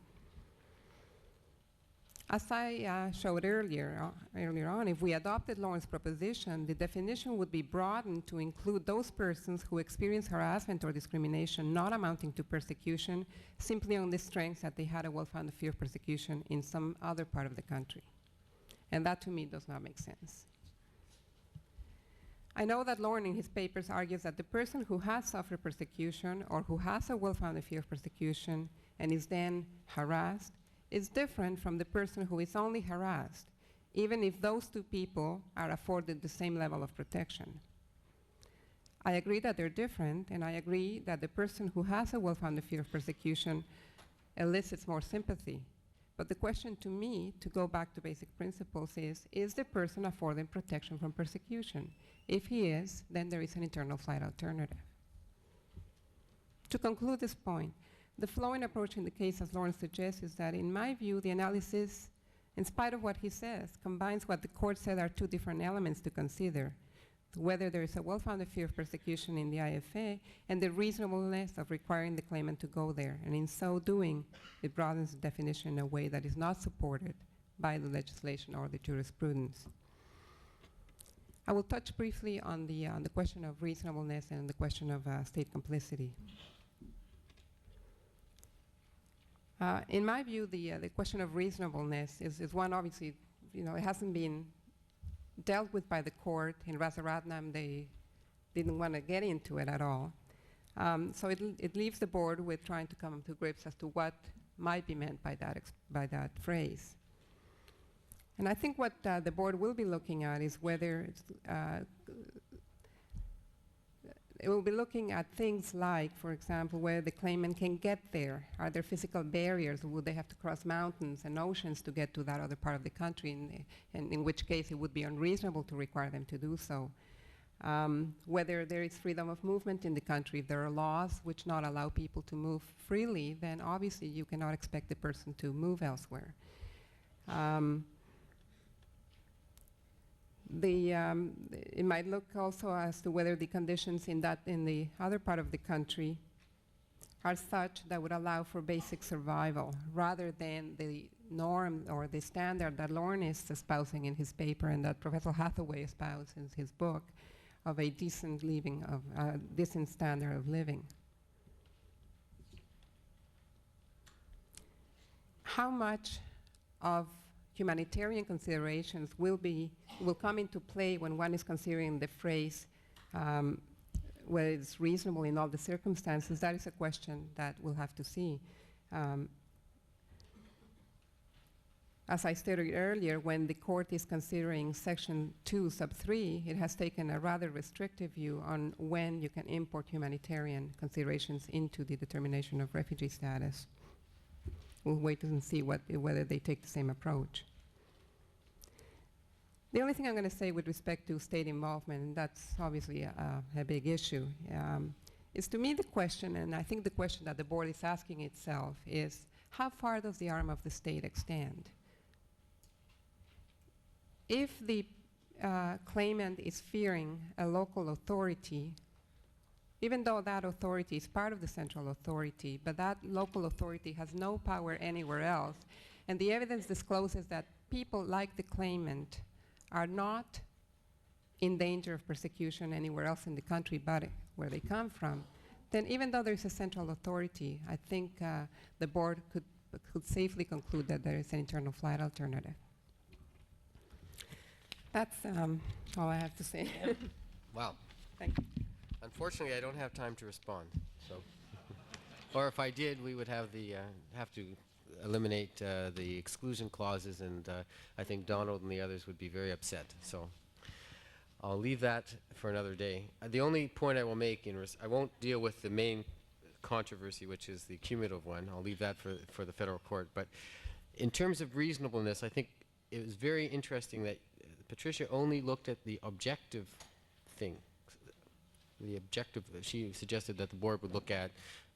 As I showed earlier on, if we adopted Lorne's proposition, the definition would be broadened to include those persons who experience harassment or discrimination not amounting to persecution simply on the strength that they had a well-founded fear of persecution in some other part of the country. And that to me does not make sense. I know that Lorne in his papers argues that the person who has suffered persecution or who has a well-founded fear of persecution and is then harassed is different from the person who is only harassed, even if those two people are afforded the same level of protection. I agree that they're different, and I agree that the person who has a well-founded fear of persecution elicits more sympathy. But the question to me, to go back to basic principles, is the person afforded protection from persecution? If he is, then there is an internal flight alternative. To conclude this point, the flowing approach in the case, as Lorne suggests, is that, in my view, the analysis, in spite of what he says, combines what the court said are two different elements to consider: whether there is a well-founded fear of persecution in the IFA and the reasonableness of requiring the claimant to go there. And in so doing, it broadens the definition in a way that is not supported by the legislation or the jurisprudence. I will touch briefly on the question of reasonableness and the question of state complicity. In my view, the question of reasonableness is one, obviously, it hasn't been dealt with by the court. In Rajaratnam, they didn't want to get into it at all. So it leaves the board with trying to come to grips as to what might be meant by that phrase. And I think what the board will be looking at is whether it will be looking at things like, for example, where the claimant can get there. Are there physical barriers? Would they have to cross mountains and oceans to get to that other part of the country, and in which case it would be unreasonable to require them to do so? Whether there is freedom of movement in the country. If there are laws which not allow people to move freely, then obviously you cannot expect the person to move elsewhere. It might look also as to whether the conditions in the other part of the country are such that would allow for basic survival, rather than the norm or the standard that Lorne is espousing in his paper and that Professor Hathaway espouses in his book, of a decent decent standard of living. How much of humanitarian considerations will come into play when one is considering the phrase whether it's reasonable in all the circumstances? That is a question that we'll have to see. As I stated earlier, when the court is considering Section 2, Sub 3, it has taken a rather restrictive view on when you can import humanitarian considerations into the determination of refugee status. We'll wait and see whether they take the same approach. The only thing I'm going to say with respect to state involvement, and that's obviously a big issue, is to me the question, and I think the question that the board is asking itself is, how far does the arm of the state extend? If the claimant is fearing a local authority, even though that authority is part of the central authority, but that local authority has no power anywhere else, and the evidence discloses that people like the claimant are not in danger of persecution anywhere else in the country but where they come from, then even though there's a central authority, I think the board could safely conclude that there is an internal flight alternative. That's all I have to say. Wow. Thank you. Unfortunately, I don't have time to respond. So, or if I did, we would have to eliminate the exclusion clauses, and I think Donald and the others would be very upset. So, I'll leave that for another day. The only point I will make I won't deal with the main controversy, which is the cumulative one. I'll leave that for the federal court. But in terms of reasonableness, I think it was very interesting that Patricia only looked at the objective thing. The objective, she suggested that the board would look at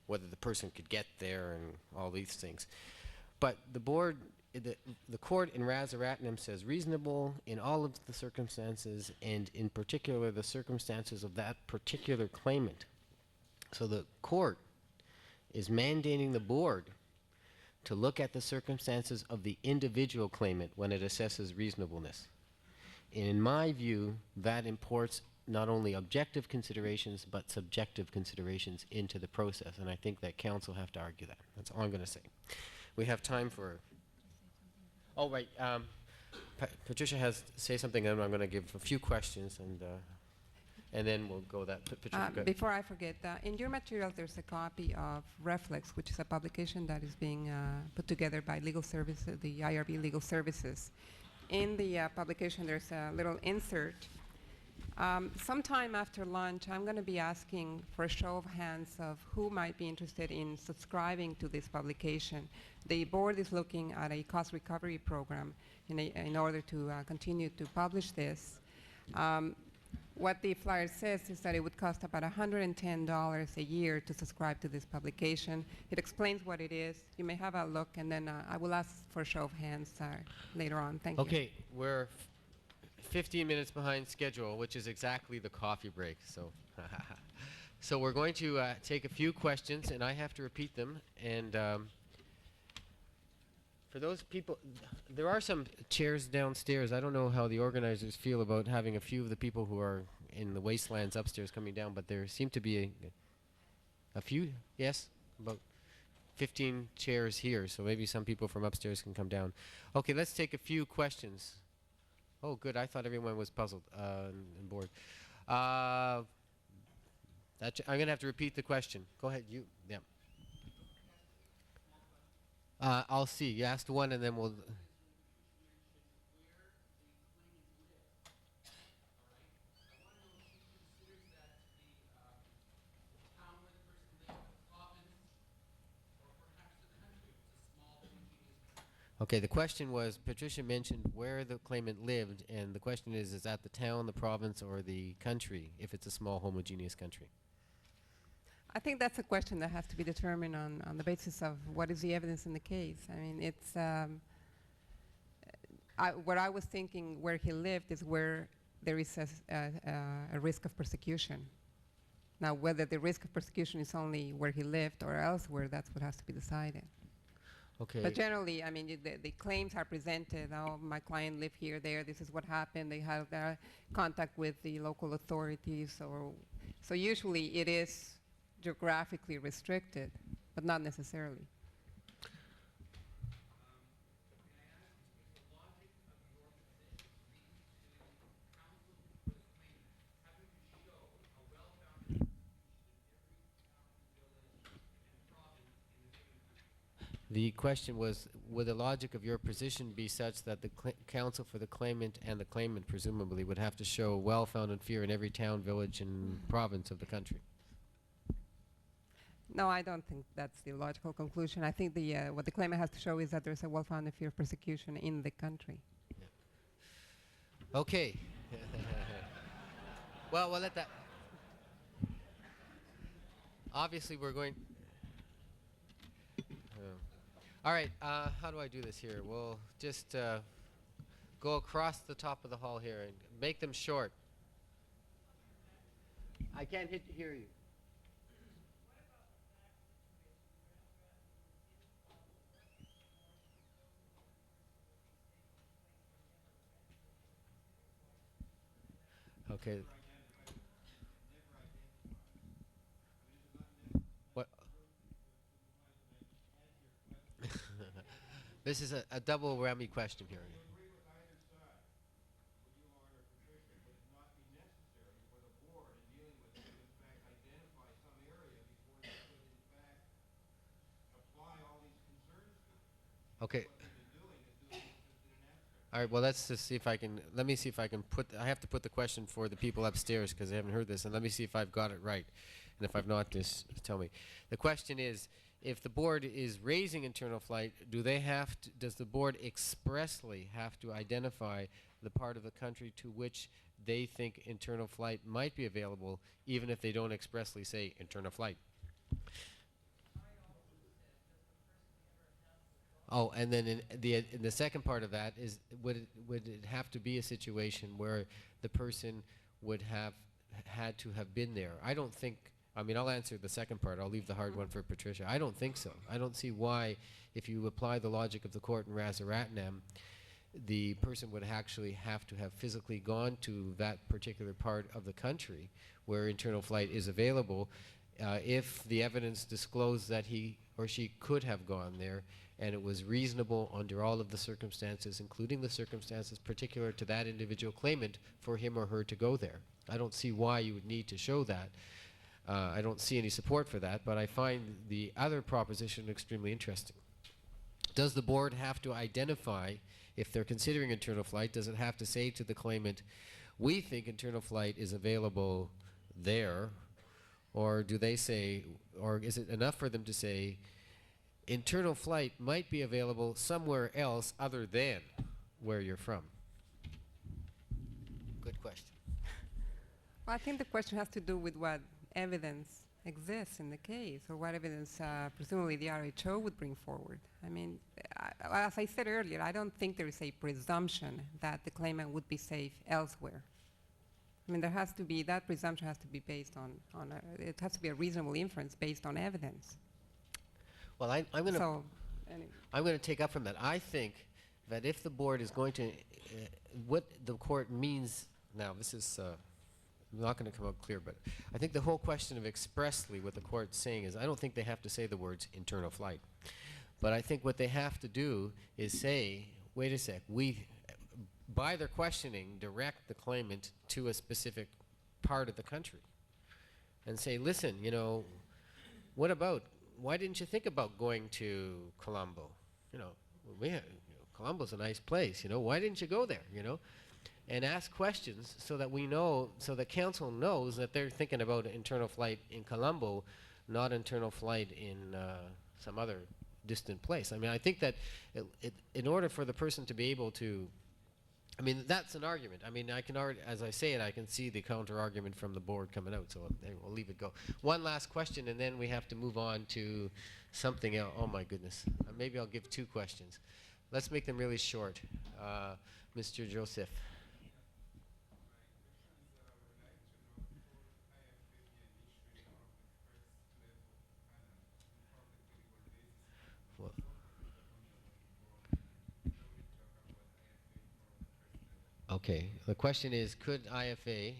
whether the person could get there and all these things. But the board, the court in Razaratinum says reasonable in all of the circumstances, and in particular the circumstances of that particular claimant. So the court is mandating the board to look at the circumstances of the individual claimant when it assesses reasonableness. And in my view, that imports not only objective considerations, but subjective considerations into the process. And I think that council have to argue that. That's all I'm going to say. We have time for... Oh, right. Patricia has to say something, and I'm going to give a few questions, and then we'll go that. Patricia, go ahead. Before I forget, in your material there's a copy of Reflex, which is a publication that is being put together by Legal Services, the IRB Legal Services. In the publication there's a little insert. Sometime after lunch, I'm going to be asking for a show of hands of who might be interested in subscribing to this publication. The board is looking at a cost recovery program in order to continue to publish this. What the flyer says is that it would cost about $110 a year to subscribe to this publication. It explains what it is. You may have a look, and then I will ask for a show of hands later on. Thank you. Okay, we're 15 minutes behind schedule, which is exactly the coffee break. So, so we're going to take a few questions, and I have to repeat them. And for those people, there are some chairs downstairs. I don't know how the organizers feel about having a few of the people who are in the wastelands upstairs coming down, but there seem to be a few, yes, about 15 chairs here, so maybe some people from upstairs can come down. Okay, let's take a few questions. Oh, good. I thought everyone was puzzled and bored. I'm going to have to repeat the question. Go ahead. You. Yeah. I'll see. You asked one, and then we'll... Okay, the question was, Patricia mentioned where the claimant lived, and the question is that the town, the province, or the country, if it's a small homogeneous country? I think that's a question that has to be determined on the basis of what is the evidence in the case. I mean, it's what I was thinking where he lived is where there is a risk of persecution. Now, whether the risk of persecution is only where he lived or elsewhere, that's what has to be decided. Okay. But generally, I mean, the claims are presented. Oh, my client lived here, there. This is what happened. They have contact with the local authorities, so usually it is geographically restricted, but not necessarily. The question was, would the logic of your position be such that the counsel for the claimant and the claimant presumably would have to show well-founded fear in every town, village, and province of the country? No, I don't think that's the logical conclusion. I think what the claimant has to show is that there's a well-founded fear of persecution in the country. Yeah. Okay. Well, we'll let that... Obviously, we're going... All right, how do I do this here? We'll just go across the top of the hall here and make them short. I can't hear you. Okay. What? This is a double whammy question here. Okay. All right, well, let's just see if I can, let me see if I can I have to put the question for the people upstairs because they haven't heard this, and let me see if I've got it right. And if I've not, just tell me. The question is, if the board is raising internal flight, does the board expressly have to identify the part of the country to which they think internal flight might be available, even if they don't expressly say internal flight? Oh, and then in the second part of that is, would it have to be a situation where the person would have had to have been there? I don't think. I mean, I'll answer the second part. I'll leave the hard one for Patricia. I don't think so. I don't see why, if you apply the logic of the court in Razaratnam, the person would actually have to have physically gone to that particular part of the country where internal flight is available, if the evidence disclosed that he or she could have gone there, and it was reasonable under all of the circumstances, including the circumstances particular to that individual claimant, for him or her to go there. I don't see why you would need to show that. I don't see any support for that, but I find the other proposition extremely interesting. Does the board have to identify, if they're considering internal flight, does it have to say to the claimant, we think internal flight is available there, or do they say, or is it enough for them to say, internal flight might be available somewhere else other than where you're from? Good question. Well, I think the question has to do with what evidence exists in the case, or what evidence presumably the RHO would bring forward. I mean, as I said earlier, I don't think there is a presumption that the claimant would be safe elsewhere. I mean, there has to be, that presumption has to be based on it has to be a reasonable inference based on evidence. Well, I'm going to So, anyway. I'm going to take up from that. I think that if the board is going to, what the court means, now this is not going to come out clear, but I think the whole question of expressly what the court's saying is, I don't think they have to say the words internal flight. But I think what they have to do is say, wait a sec, we, by their questioning, direct the claimant to a specific part of the country and say, listen, you know, what about, why didn't you think about going to Colombo? You know, Colombo's a nice place, you know, why didn't you go there, you know? And ask questions so that we know, so that counsel knows that they're thinking about internal flight in Colombo, not internal flight in some other distant place. I mean, I think that in order for the person to be able to, I mean, that's an argument. I mean, I can already, as I say it, I can see the counter argument from the board coming out, so we'll leave it go. One last question, and then we have to move on to something else. Oh my goodness. Maybe I'll give two questions. Let's make them really short. Mr. Joseph. Okay, the question is, could IFA,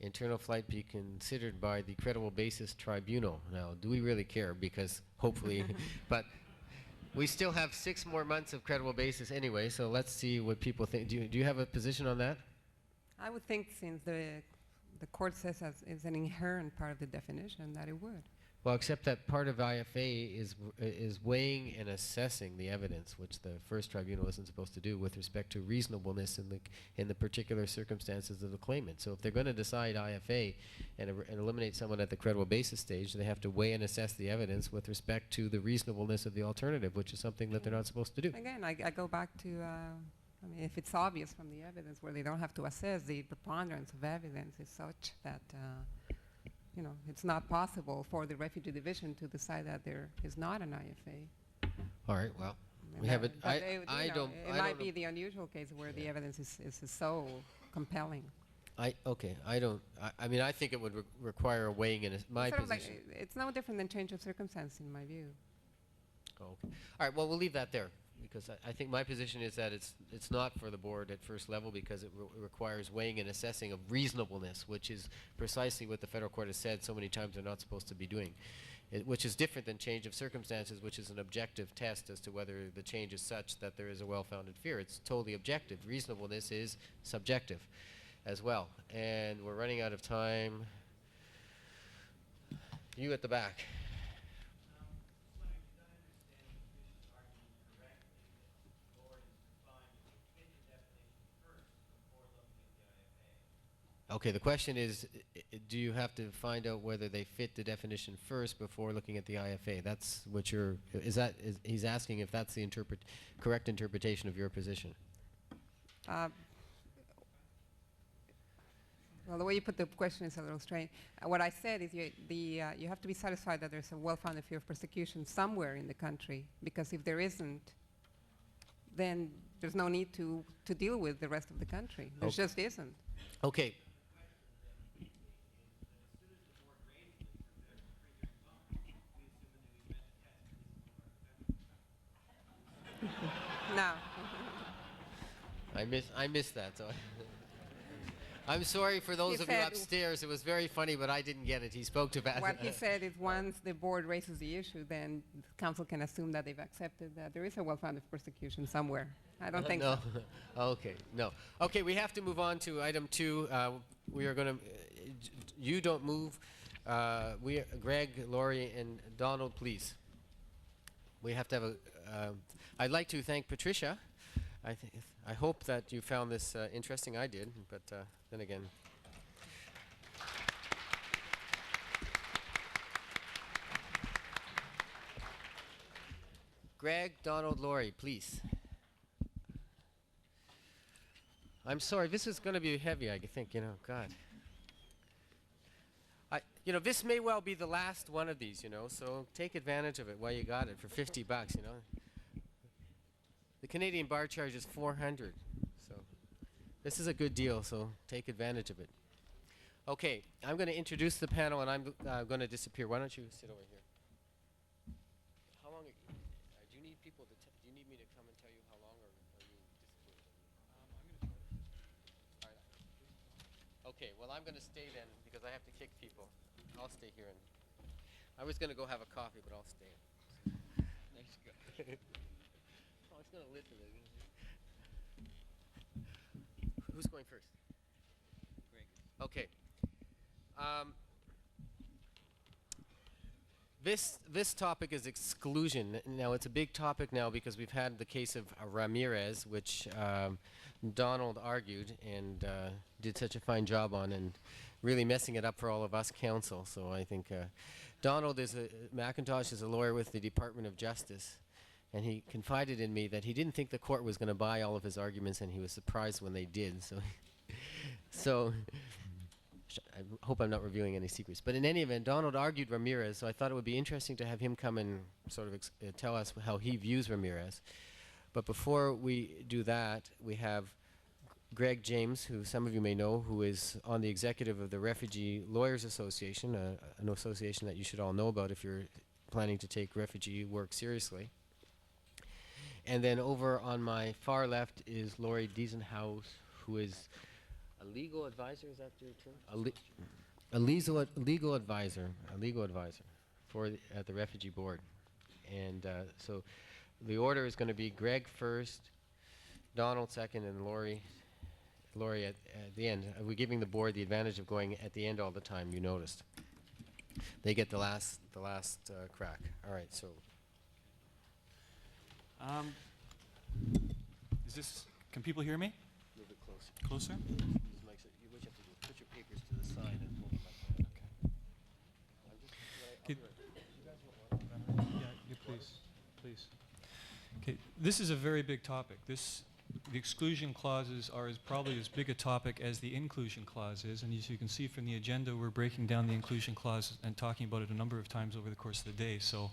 internal flight, be considered by the credible basis tribunal? Now, do we really care? Because hopefully, but we still have 6 more months of credible basis anyway, so let's see what people think. Do you have a position on that? I would think, since the court says as is an inherent part of the definition, that it would. Well, except that part of IFA is weighing and assessing the evidence, which the first tribunal isn't supposed to do with respect to reasonableness in the particular circumstances of the claimant. So if they're going to decide IFA and eliminate someone at the credible basis stage, they have to weigh and assess the evidence with respect to the reasonableness of the alternative, which is something that they're not supposed to do. Again, I go back to, I mean, if it's obvious from the evidence, where they don't have to assess, the preponderance of evidence is such that you know, it's not possible for the refugee division to decide that there is not an IFA. All right, well, And we that- have it. but I don't. It I might don't be know. the unusual case where the evidence is so compelling. Okay, I don't. I mean, I think it would require a weighing in my Sort of like, position. it's no different than change of circumstance, in my view. Oh, okay. All right. Well, we'll leave that there, because I think my position is that it's not for the board at first level, because it requires weighing and assessing of reasonableness, which is precisely what the federal court has said so many times they're not supposed to be doing, which is different than change of circumstances, which is an objective test as to whether the change is such that there is a well-founded fear. It's totally objective. Reasonableness is subjective as well. And we're running out of time. You at the back. Okay, the question is, do you have to find out whether they fit the definition first before looking at the IFA? That's what you're, he's asking if that's the correct interpretation of your position. Well, the way you put the question is a little strange. What I said is you have to be satisfied that there's a well-founded fear of persecution somewhere in the country, because if there isn't, then there's no need to deal with the rest of the country. There just isn't. Okay. No. I missed that. So I'm sorry for those of you upstairs. It was very funny, but I didn't get it. He spoke too fast. What he said is once the board raises the issue, then the council can assume that they've accepted that there is a well-founded persecution somewhere. I don't think so. Okay, no. Okay, we have to move on to item 2. We are going to, you don't move. Greg, Laurie, and Donald, please. We have to have a, I'd like to thank Patricia. I hope that you found this interesting. I did, but then again. Greg, Donald, Laurie, please. I'm sorry, this is going to be heavy, I think, God. This may well be the last one of these, so take advantage of it while you got it for $50, The Canadian bar charge is $400, so this is a good deal, so take advantage of it. Okay, I'm going to introduce the panel, and I'm going to disappear. Why don't you sit over here? How long? Do you need people to? Do you need me to come and tell you how long, or are you disappearing? I'm going to try to. All right. Okay. Well, I'm going to stay then because I have to kick people. I'll stay here, and I was going to go have a coffee, but I'll stay. Nice go. Oh, it's going to listen. Who's going first? Greg. Okay. This topic is exclusion. Now, it's a big topic now because we've had the case of Ramirez, which Donald argued and did such a fine job on, and really messing it up for all of us counsel. So I think Donald MacIntosh is a lawyer with the Department of Justice, and he confided in me that he didn't think the court was going to buy all of his arguments, and he was surprised when they did. So I hope I'm not revealing any secrets. But in any event, Donald argued Ramirez, so I thought it would be interesting to have him come and sort of tell us how he views Ramirez. But before we do that, we have Greg James, who some of you may know, who is on the executive of the Refugee Lawyers Association, an association that you should all know about if you're planning to take refugee work seriously. And then over on my far left is Laurie Disenhouse, who is a legal advisor, is that your term? A legal advisor at the Refugee Board. And so the order is going to be Greg first, Donald second, and Laurie at the end. We're giving the board the advantage of going at the end all the time, you noticed. They get the last crack. All right, so. Can people hear me? A little bit closer. Closer? What you have to do, put your papers to the side and hold them like that. Okay. Yeah, you please. Okay, this is a very big topic. The exclusion clauses are probably as big a topic as the inclusion clause is, and as you can see from the agenda, we're breaking down the inclusion clause and talking about it a number of times over the course of the day. So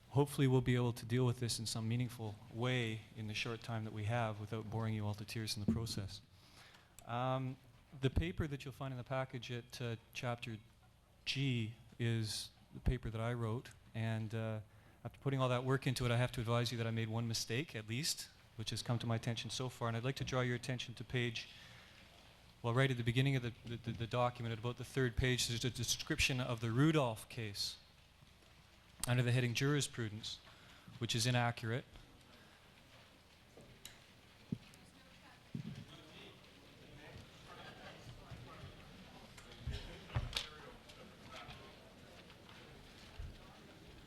hopefully we'll be able to deal with this in some meaningful way in the short time that we have without boring you all to tears in the process. The paper that you'll find in the package at Chapter G is the paper that I wrote, and after putting all that work into it, I have to advise you that I made one mistake, at least, which has come to my attention so far, and I'd like to draw your attention to page, well, right at the beginning of the document, at about the third page, there's a description of the Rudolph case under the heading jurisprudence, which is inaccurate.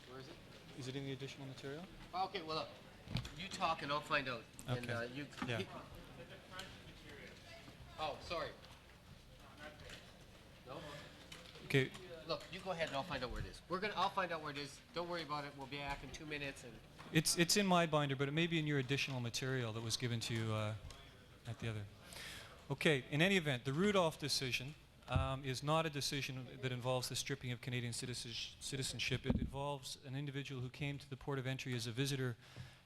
Where is it? Is it in the additional material? Okay, well, look, you talk and I'll find out. Okay. And Yeah. Oh, sorry. No? Okay, Look, you go ahead and I'll find out where it is. I'll find out where it is. Don't worry about it. We'll be back in 2 minutes. And it's in my binder, but it may be in your additional material that was given to you at the other. Okay, in any event, the Rudolph decision is not a decision that involves the stripping of Canadian citizenship. It involves an individual who came to the port of entry as a visitor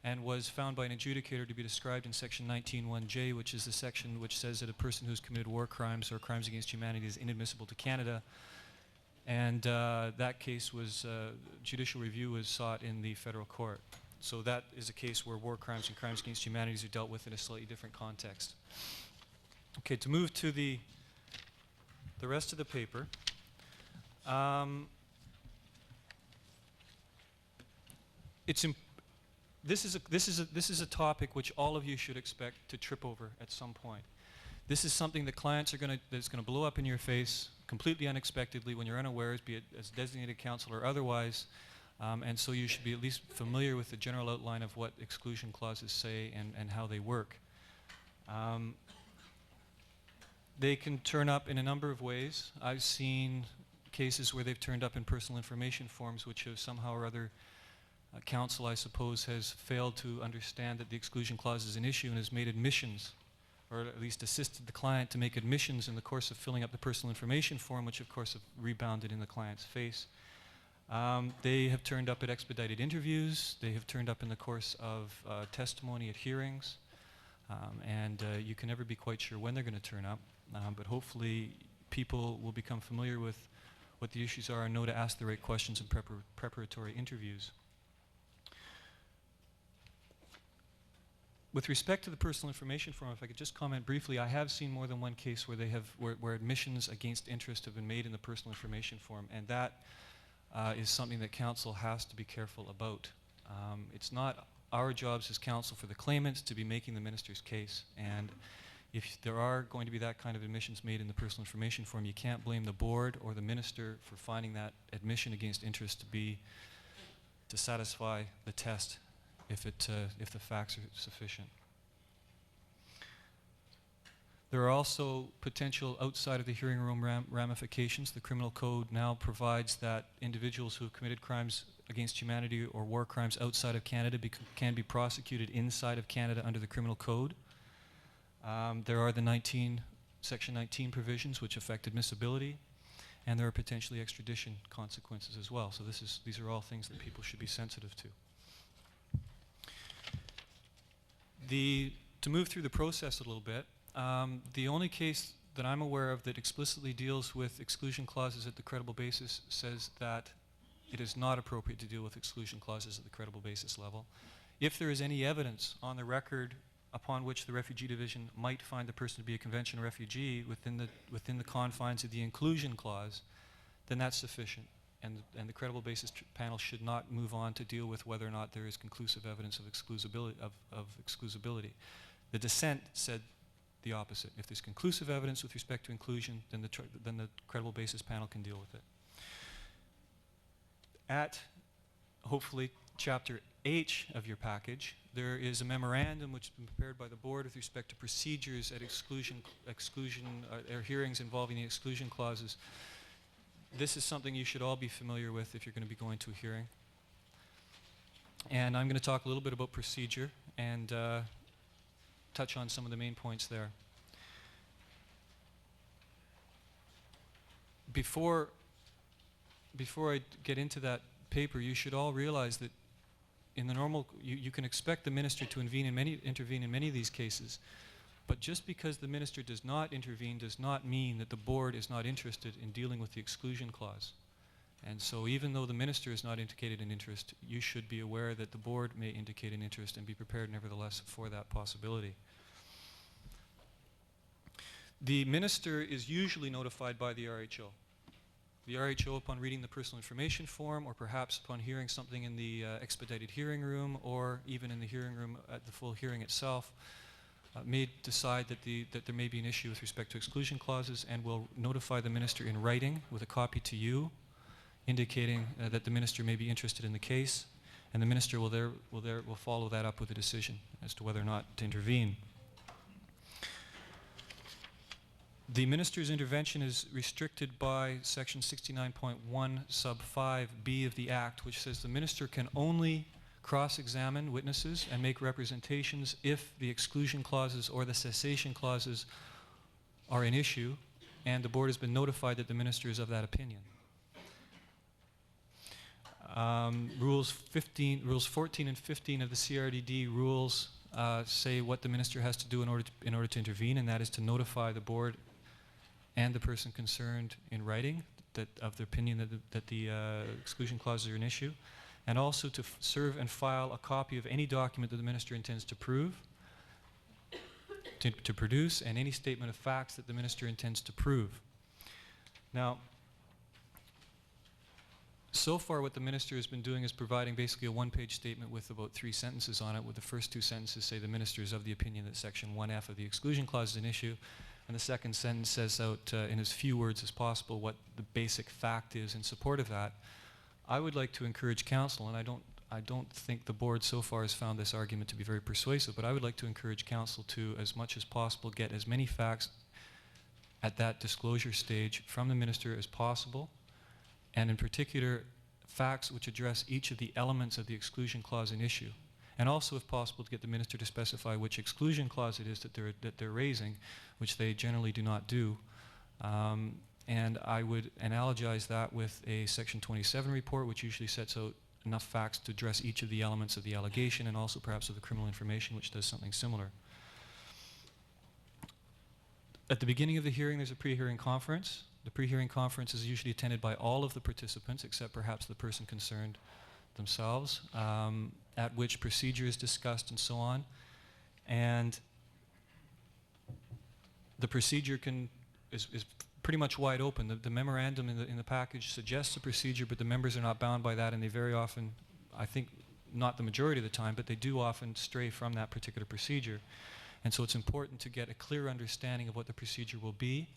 and was found by an adjudicator to be described in section 19(1)J, which is the section which says that a person who's committed war crimes or crimes against humanity is inadmissible to Canada. And that case was, judicial review was sought in the federal court. So that is a case where war crimes and crimes against humanity are dealt with in a slightly different context. Okay, to move to the rest of the paper. This is a topic which all of you should expect to trip over at some point. This is something that clients are that's going to blow up in your face completely unexpectedly when you're unawares, be it as designated counsel or otherwise. And so you should be at least familiar with the general outline of what exclusion clauses say and how they work. They can turn up in a number of ways. I've seen cases where they've turned up in personal information forms which have somehow or other counsel, I suppose, has failed to understand that the exclusion clause is an issue and has made admissions, or at least assisted the client to make admissions in the course of filling up the personal information form, which of course have rebounded in the client's face. They have turned up at expedited interviews. They have turned up in the course of testimony at hearings. And you can never be quite sure when they're going to turn up. But hopefully people will become familiar with what the issues are and know to ask the right questions in preparatory interviews. With respect to the personal information form, if I could just comment briefly, I have seen more than one case where they have where admissions against interest have been made in the personal information form, and that is something that counsel has to be careful about. It's not our jobs as counsel for the claimants to be making the minister's case, and if there are going to be that kind of admissions made in the personal information form, you can't blame the board or the minister for finding that admission against interest to satisfy the test if the facts are sufficient. There are also potential outside of the hearing room ramifications. The criminal code now provides that individuals who have committed crimes against humanity or war crimes outside of Canada can be prosecuted inside of Canada under the criminal code. There are the Section 19 provisions which affect admissibility, and there are potentially extradition consequences as well. So these are all things that people should be sensitive to. To move through the process a little bit, the only case that I'm aware of that explicitly deals with exclusion clauses at the credible basis says that it is not appropriate to deal with exclusion clauses at the credible basis level. If there is any evidence on the record upon which the Refugee Division might find the person to be a convention refugee within the confines of the inclusion clause, then that's sufficient. And the credible basis panel should not move on to deal with whether or not there is conclusive evidence of exclusability. The dissent said the opposite. If there's conclusive evidence with respect to inclusion, then the credible basis panel can deal with it. At, hopefully, Chapter H of your package, there is a memorandum which has been prepared by the board with respect to procedures at or hearings involving the exclusion clauses. This is something you should all be familiar with if you're going to be going to a hearing. And I'm going to talk a little bit about procedure and touch on some of the main points there. Before I get into that paper, you should all realize that in the normal, you can expect the minister to intervene in many of these cases, but just because the minister does not intervene does not mean that the board is not interested in dealing with the exclusion clause. And so even though the minister has not indicated an interest, you should be aware that the board may indicate an interest and be prepared nevertheless for that possibility. The minister is usually notified by the RHO. The RHO, upon reading the personal information form, or perhaps upon hearing something in the expedited hearing room, or even in the hearing room at the full hearing itself, may decide that there may be an issue with respect to exclusion clauses, and will notify the minister in writing with a copy to you, indicating that the minister may be interested in the case, and the minister will follow that up with a decision as to whether or not to intervene. The minister's intervention is restricted by section 69.1 sub 5b of the Act, which says the minister can only cross-examine witnesses and make representations if the exclusion clauses or the cessation clauses are an issue, and the board has been notified that the minister is of that opinion. Rules 14 and 15 of the CRDD rules say what the minister has to do in order to intervene, and that is to notify the board and the person concerned in writing of their opinion that the exclusion clauses are an issue, and also to serve and file a copy of any document that the minister intends to produce, and any statement of facts that the minister intends to prove. Now, so far what the minister has been doing is providing basically a one-page statement with about 3 sentences on it, with the first 2 sentences say the minister is of the opinion that section 1F of the exclusion clause is an issue, and the second sentence says out in as few words as possible what the basic fact is in support of that. I would like to encourage counsel, and I don't think the board so far has found this argument to be very persuasive, but I would like to encourage counsel to, as much as possible, get as many facts at that disclosure stage from the minister as possible, and in particular, facts which address each of the elements of the exclusion clause in issue. And also, if possible, to get the minister to specify which exclusion clause it is that they're raising, which they generally do not do. And I would analogize that with a Section 27 report, which usually sets out enough facts to address each of the elements of the allegation, and also perhaps of the criminal information, which does something similar. At the beginning of the hearing, there's a pre-hearing conference. The pre-hearing conference is usually attended by all of the participants, except perhaps the person concerned themselves, at which procedure is discussed and so on. And the procedure is pretty much wide open. The memorandum in the package suggests a procedure, but the members are not bound by that, and they very often, I think not the majority of the time, but they do often stray from that particular procedure. And so it's important to get a clear understanding of what the procedure will be,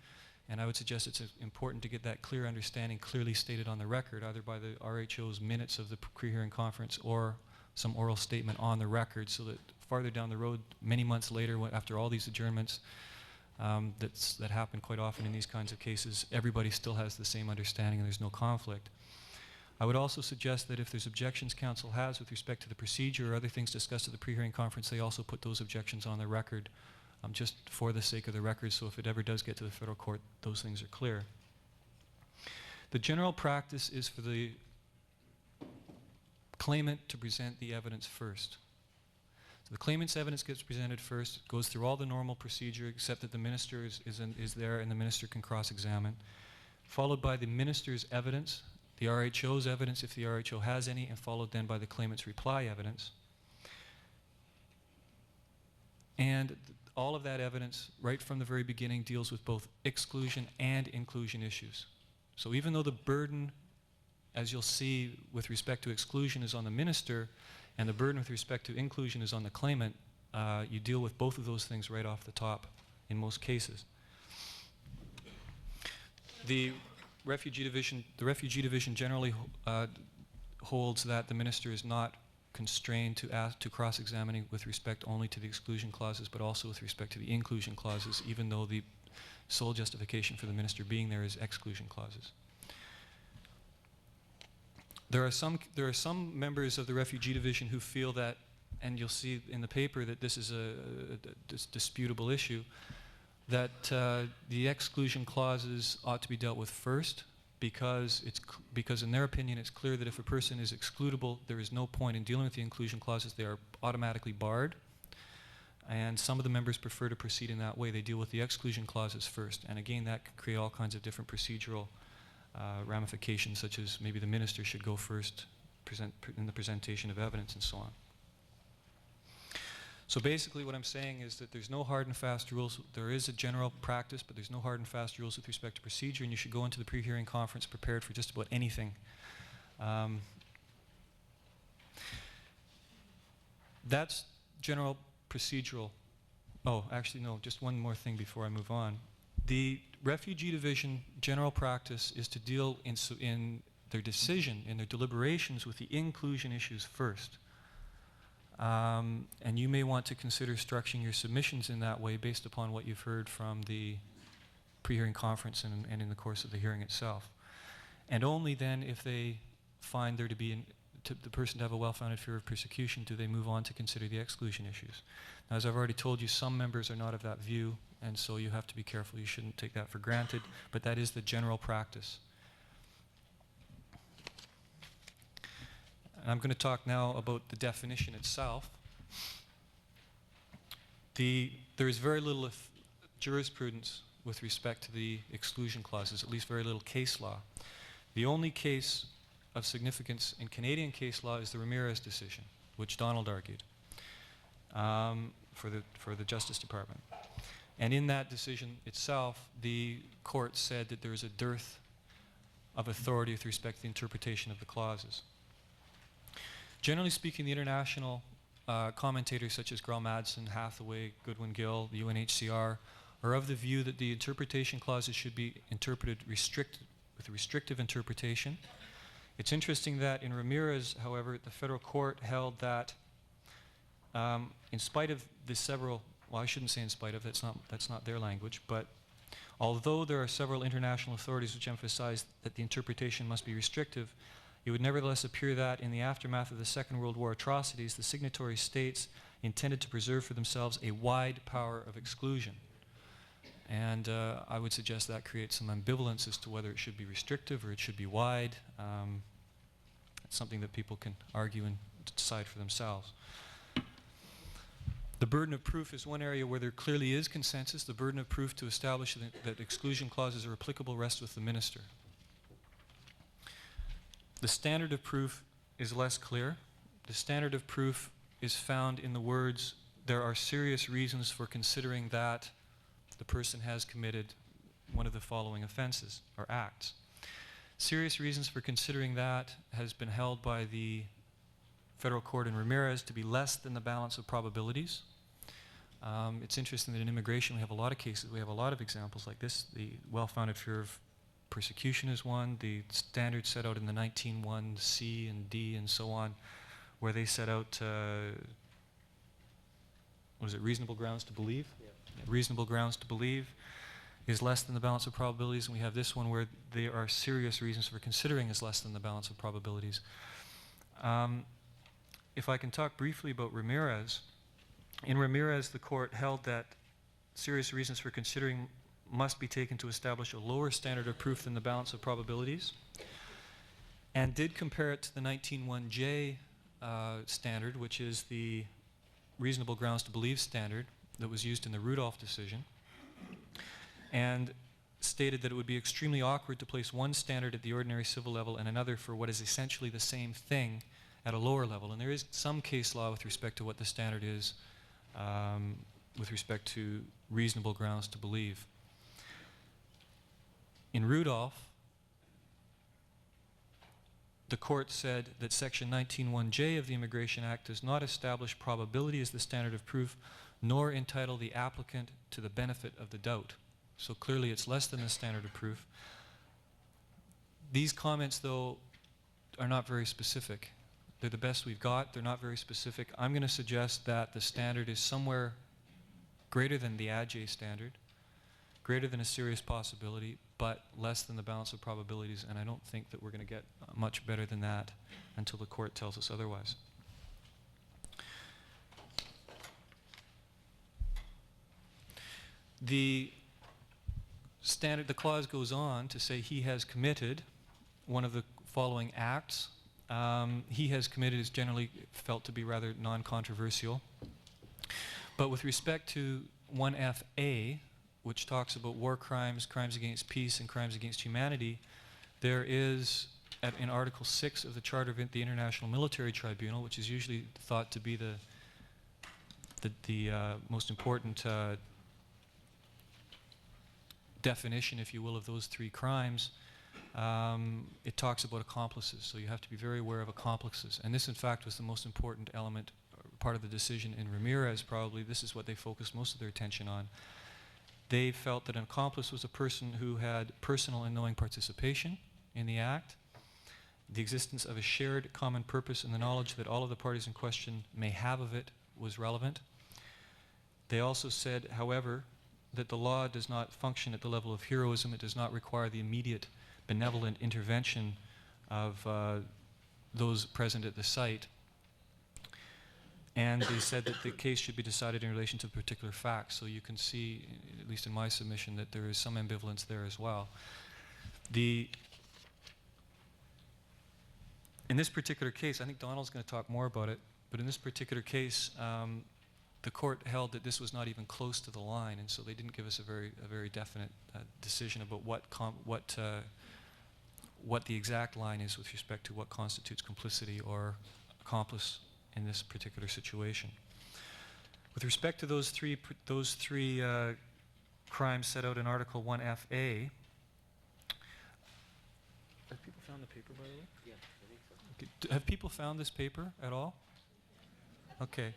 and I would suggest it's important to get that clear understanding clearly stated on the record, either by the RHO's minutes of the pre-hearing conference or some oral statement on the record, so that farther down the road, many months later, after all these adjournments that happen quite often in these kinds of cases, everybody still has the same understanding and there's no conflict. I would also suggest that if there's objections counsel has with respect to the procedure or other things discussed at the pre-hearing conference, they also put those objections on the record, just for the sake of the record, so if it ever does get to the federal court, those things are clear. The general practice is for the claimant to present the evidence first. So the claimant's evidence gets presented first, goes through all the normal procedure, except that the minister is there and the minister can cross-examine, followed by the minister's evidence, the RHO's evidence if the RHO has any, and followed then by the claimant's reply evidence. And all of that evidence, right from the very beginning, deals with both exclusion and inclusion issues. So even though the burden, as you'll see, with respect to exclusion is on the minister, and the burden with respect to inclusion is on the claimant, you deal with both of those things right off the top in most cases. The Refugee Division generally holds that the minister is not constrained to cross-examining with respect only to the exclusion clauses, but also with respect to the inclusion clauses, even though the sole justification for the minister being there is exclusion clauses. There are some members of the Refugee Division who feel that, and you'll see in the paper that this is a disputable issue, that the exclusion clauses ought to be dealt with first, because in their opinion it's clear that if a person is excludable, there is no point in dealing with the inclusion clauses. They are automatically barred, and some of the members prefer to proceed in that way. They deal with the exclusion clauses first, and again that could create all kinds of different procedural ramifications, such as maybe the minister should go first in the presentation of evidence and so on. So basically what I'm saying is that there's no hard and fast rules. There is a general practice, but there's no hard and fast rules with respect to procedure, and you should go into the pre-hearing conference prepared for just about anything. That's general procedural. Oh, actually no, just one more thing before I move on. The Refugee Division general practice is to deal in their decision, in their deliberations, with the inclusion issues first. And you may want to consider structuring your submissions in that way based upon what you've heard from the pre-hearing conference and in the course of the hearing itself. And only then, if they find there to be the person to have a well-founded fear of persecution, do they move on to consider the exclusion issues. Now, as I've already told you, some members are not of that view, and so you have to be careful. You shouldn't take that for granted, but that is the general practice. And I'm going to talk now about the definition itself. There is very little jurisprudence with respect to the exclusion clauses, at least very little case law. The only case of significance in Canadian case law is the Ramirez decision, which Donald argued for the Justice Department. And in that decision itself, the court said that there is a dearth of authority with respect to the interpretation of the clauses. Generally speaking, the international commentators such as Grell-Madsen, Hathaway, Goodwin-Gill, the UNHCR, are of the view that the interpretation clauses should be interpreted with a restrictive interpretation. It's interesting that in Ramirez, however, the federal court held that in spite of the several, well, I shouldn't say in spite of, that's not their language, but although there are several international authorities which emphasize that the interpretation must be restrictive, it would nevertheless appear that in the aftermath of the Second World War atrocities, the signatory states intended to preserve for themselves a wide power of exclusion. And I would suggest that creates some ambivalence as to whether it should be restrictive or it should be wide. It's something that people can argue and decide for themselves. The burden of proof is one area where there clearly is consensus. The burden of proof to establish that exclusion clauses are applicable rests with the minister. The standard of proof is less clear. The standard of proof is found in the words, there are serious reasons for considering that the person has committed one of the following offenses or acts. Serious reasons for considering that has been held by the federal court in Ramirez to be less than the balance of probabilities. It's interesting that in immigration we have a lot of cases, we have a lot of examples like this. The well-founded fear of persecution is one. The standards set out in the 19.1 C and D and so on, where they set out, what is it, reasonable grounds to believe? Yeah. Reasonable grounds to believe is less than the balance of probabilities, and we have this one where there are serious reasons for considering is less than the balance of probabilities. If I can talk briefly about Ramirez, in Ramirez the court held that serious reasons for considering must be taken to establish a lower standard of proof than the balance of probabilities, and did compare it to the 19.1J standard, which is the reasonable grounds to believe standard that was used in the Rudolph decision, and stated that it would be extremely awkward to place one standard at the ordinary civil level and another for what is essentially the same thing at a lower level. And there is some case law with respect to what the standard is with respect to reasonable grounds to believe. In Rudolph, the court said that Section 19.1J of the Immigration Act does not establish probability as the standard of proof, nor entitle the applicant to the benefit of the doubt. So clearly it's less than the standard of proof. These comments, though, are not very specific. They're the best we've got. They're not very specific. I'm going to suggest that the standard is somewhere greater than the ADJ standard, greater than a serious possibility, but less than the balance of probabilities, and I don't think that we're going to get much better than that until the court tells us otherwise. The clause goes on to say he has committed one of the following acts. He has committed is generally felt to be rather non-controversial. But with respect to 1FA, which talks about war crimes, crimes against peace, and crimes against humanity, there is, in Article 6 of the Charter of the International Military Tribunal, which is usually thought to be the most important definition, if you will, of those three crimes, it talks about accomplices. So you have to be very aware of accomplices. And this, in fact, was the most important element, part of the decision in Ramirez, probably. This is what they focused most of their attention on. They felt that an accomplice was a person who had personal and knowing participation in the act, the existence of a shared common purpose, and the knowledge that all of the parties in question may have of it was relevant. They also said, however, that the law does not function at the level of heroism. It does not require the immediate benevolent intervention of those present at the site. And they said that the case should be decided in relation to particular facts. So you can see, at least in my submission, that there is some ambivalence there as well. In this particular case, I think Donald's going to talk more about it, but in this particular case, the court held that this was not even close to the line, and so they didn't give us a very definite decision about what the exact line is with respect to what constitutes complicity or accomplice in this particular situation. With respect to those three crimes set out in Article 1FA, have people found the paper, by the way? Yeah, I think so. Okay. Have people found this paper at all? Okay.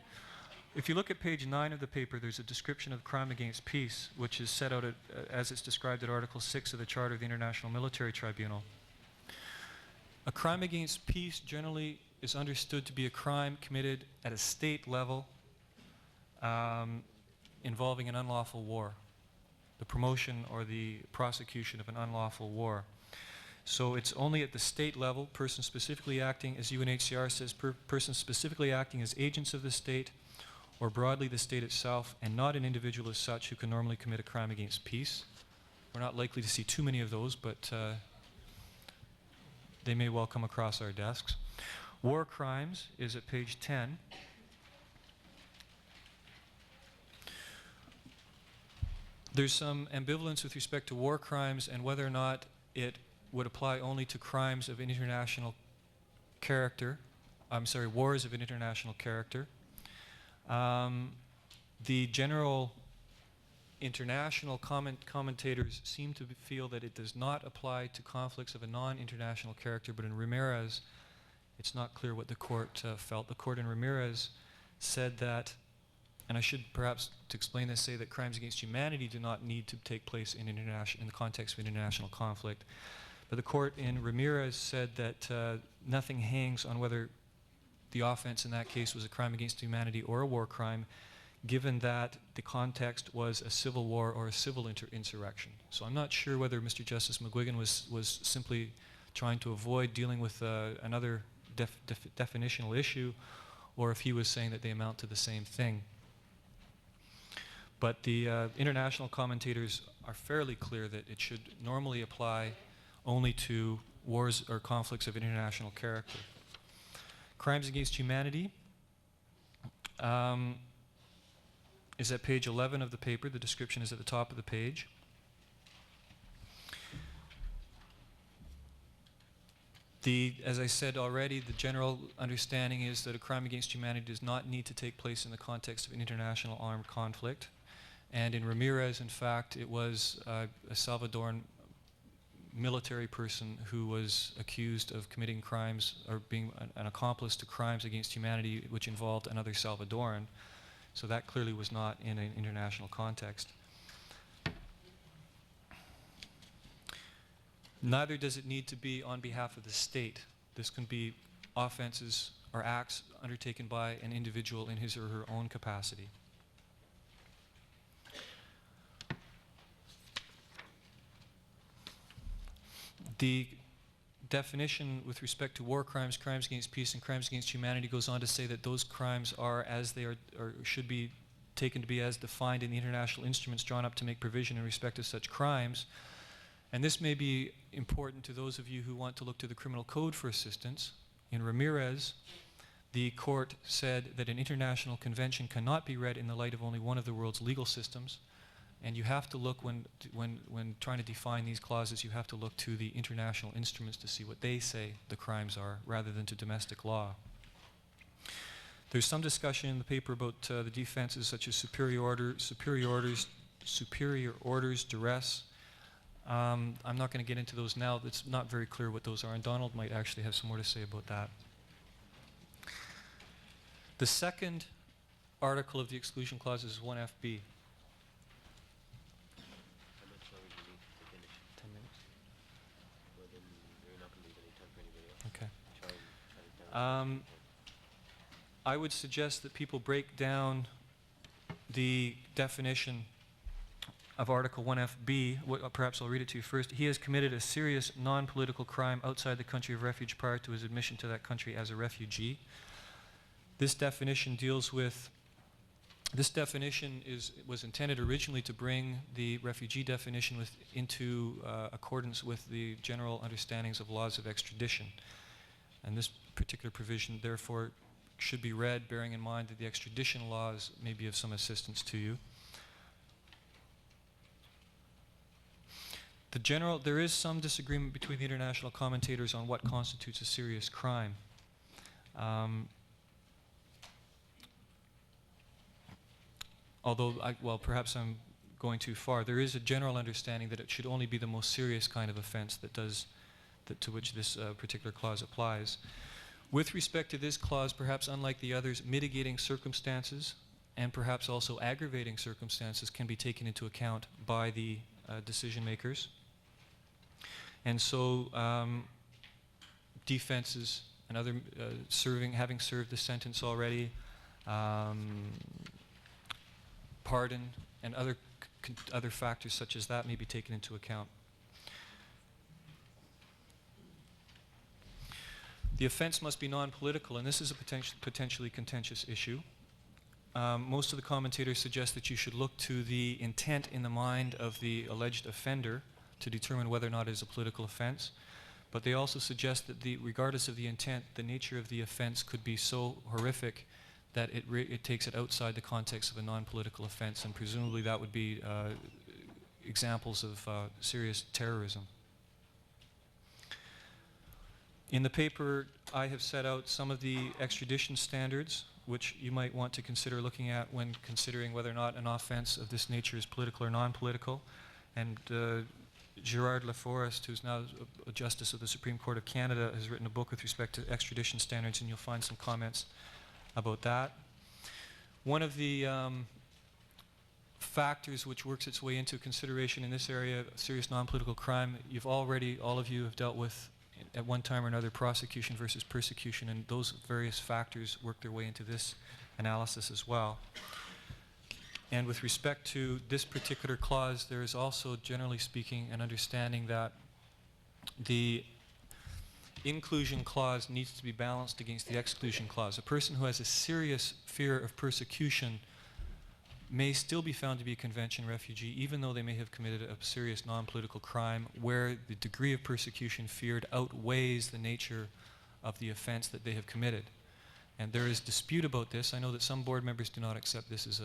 If you look at page 9 of the paper, there's a description of crime against peace, which is set out as it's described at Article 6 of the Charter of the International Military Tribunal. A crime against peace generally is understood to be a crime committed at a state level involving an unlawful war, the promotion or the prosecution of an unlawful war. So it's only at the state level, persons specifically acting, as UNHCR says, persons specifically acting as agents of the state or broadly the state itself, and not an individual as such who can normally commit a crime against peace. We're not likely to see too many of those, but they may well come across our desks. War crimes is at page 10. There's some ambivalence with respect to war crimes and whether or not it would apply only to crimes of international character. Wars of an international character. The general international commentators seem to feel that it does not apply to conflicts of a non-international character, but in Ramirez, it's not clear what the court felt. The court in Ramirez said that, and I should perhaps, to explain this, say that crimes against humanity do not need to take place in the context of international conflict. But the court in Ramirez said that nothing hangs on whether the offense in that case was a crime against humanity or a war crime, given that the context was a civil war or a civil insurrection. So I'm not sure whether Mr. Justice McGuigan was simply trying to avoid dealing with another definitional issue, or if he was saying that they amount to the same thing. But the international commentators are fairly clear that it should normally apply only to wars or conflicts of international character. Crimes against humanity is at page 11 of the paper. The description is at the top of the page. As I said already, the general understanding is that a crime against humanity does not need to take place in the context of an international armed conflict. And in Ramirez, in fact, it was a Salvadoran military person who was accused of committing crimes or being an accomplice to crimes against humanity which involved another Salvadoran. So that clearly was not in an international context. Neither does it need to be on behalf of the state. This can be offenses or acts undertaken by an individual in his or her own capacity. The definition with respect to war crimes, crimes against peace, and crimes against humanity goes on to say that those crimes are as they are, or should be taken to be as defined in the international instruments drawn up to make provision in respect of such crimes. And this may be important to those of you who want to look to the criminal code for assistance. In Ramirez, the court said that an international convention cannot be read in the light of only one of the world's legal systems. And you have to look, when trying to define these clauses, you have to look to the international instruments to see what they say the crimes are, rather than to domestic law. There's some discussion in the paper about the defenses such as superior orders, duress. I'm not going to get into those now. It's not very clear what those are, and Donald might actually have some more to say about that. The second article of the exclusion clause is 1FB. I would suggest that people break down the definition of Article 1FB, perhaps I'll read it to you first. He has committed a serious non-political crime outside the country of refuge prior to his admission to that country as a refugee. This definition was intended originally to bring the refugee definition into accordance with the general understandings of laws of extradition. And this particular provision, therefore, should be read bearing in mind that the extradition laws may be of some assistance to you. There is some disagreement between the international commentators on what constitutes a serious crime. Although, perhaps I'm going too far. There is a general understanding that it should only be the most serious kind of offense to which this particular clause applies. With respect to this clause, perhaps unlike the others, mitigating circumstances and perhaps also aggravating circumstances can be taken into account by the decision makers. And so defenses and other having served the sentence already, pardon, and other factors such as that may be taken into account. The offense must be non-political, and this is a potentially contentious issue. Most of the commentators suggest that you should look to the intent in the mind of the alleged offender to determine whether or not it is a political offense. But they also suggest that regardless of the intent, the nature of the offense could be so horrific that it takes it outside the context of a non-political offense, and presumably that would be examples of serious terrorism. In the paper, I have set out some of the extradition standards which you might want to consider looking at when considering whether or not an offense of this nature is political or non-political. And Gerard Laforest, who's now a Justice of the Supreme Court of Canada, has written a book with respect to extradition standards, and you'll find some comments about that. One of the factors which works its way into consideration in this area, serious non-political crime, all of you have dealt with at one time or another prosecution versus persecution, and those various factors work their way into this analysis as well. And with respect to this particular clause, there is also, generally speaking, an understanding that the inclusion clause needs to be balanced against the exclusion clause. A person who has a serious fear of persecution may still be found to be a convention refugee, even though they may have committed a serious non-political crime where the degree of persecution feared outweighs the nature of the offense that they have committed. And there is dispute about this. I know that some board members do not accept this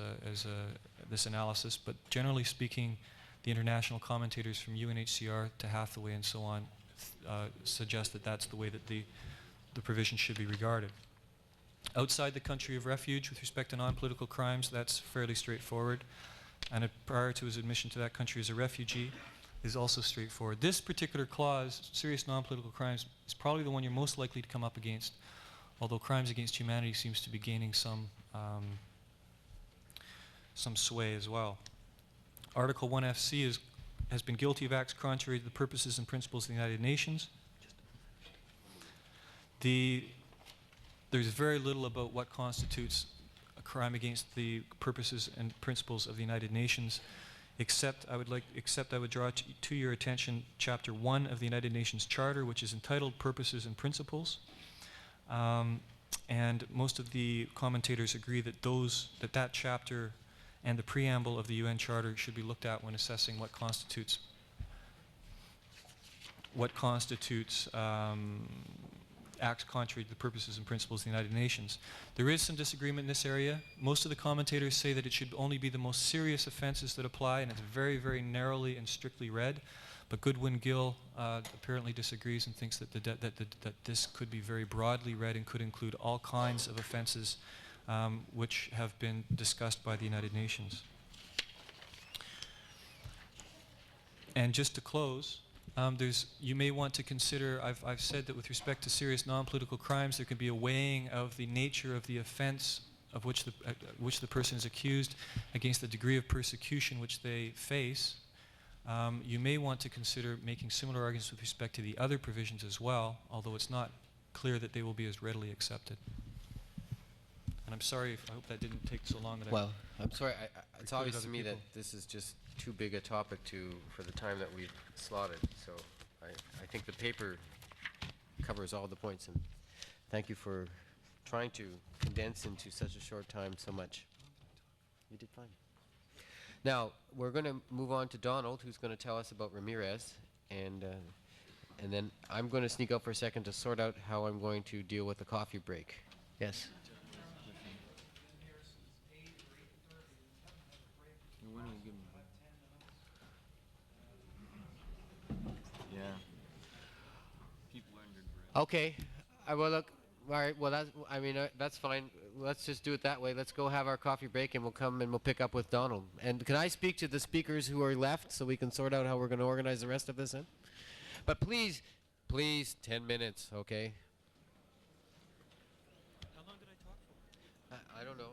this analysis, but generally speaking, the international commentators from UNHCR to Hathaway and so on suggest that that's the way that the provision should be regarded. Outside the country of refuge, with respect to non-political crimes, that's fairly straightforward. And prior to his admission to that country as a refugee is also straightforward. This particular clause, serious non-political crimes, is probably the one you're most likely to come up against, although crimes against humanity seems to be gaining some sway as well. Article 1FC has been guilty of acts contrary to the purposes and principles of the United Nations. There's very little about what constitutes a crime against the purposes and principles of the United Nations, except I would draw to your attention Chapter 1 of the United Nations Charter, which is entitled Purposes and Principles. And most of the commentators agree that that chapter and the preamble of the UN Charter should be looked at when assessing what constitutes acts contrary to the purposes and principles of the United Nations. There is some disagreement in this area. Most of the commentators say that it should only be the most serious offenses that apply, and it's very, very narrowly and strictly read. But Goodwin Gill apparently disagrees and thinks that that this could be very broadly read and could include all kinds of offenses which have been discussed by the United Nations. And just to close, you may want to consider, I've said that with respect to serious non-political crimes, there can be a weighing of the nature of the offense of which the person is accused against the degree of persecution which they face. You may want to consider making similar arguments with respect to the other provisions as well, although it's not clear that they will be as readily accepted. And I'm sorry if I hope that didn't take so long. That Well, I'm sorry. It's Included obvious other to me that people. this is just too big a topic for the time that we've slotted. So I think the paper covers all the points. And thank you for trying to condense into such a short time so much. You did fine. Now, we're going to move on to Donald, who's going to tell us about Ramirez. And then I'm going to sneak out for a second to sort out how I'm going to deal with the coffee break. Yes? Yeah. People under Okay. Well, look. All right. Well, that's fine. Let's just do it that way. Let's go have our coffee break, and we'll come and we'll pick up with Donald. And can I speak to the speakers who are left so we can sort out how we're going to organize the rest of this? But please, 10 minutes, okay? How long did I talk for? I don't know.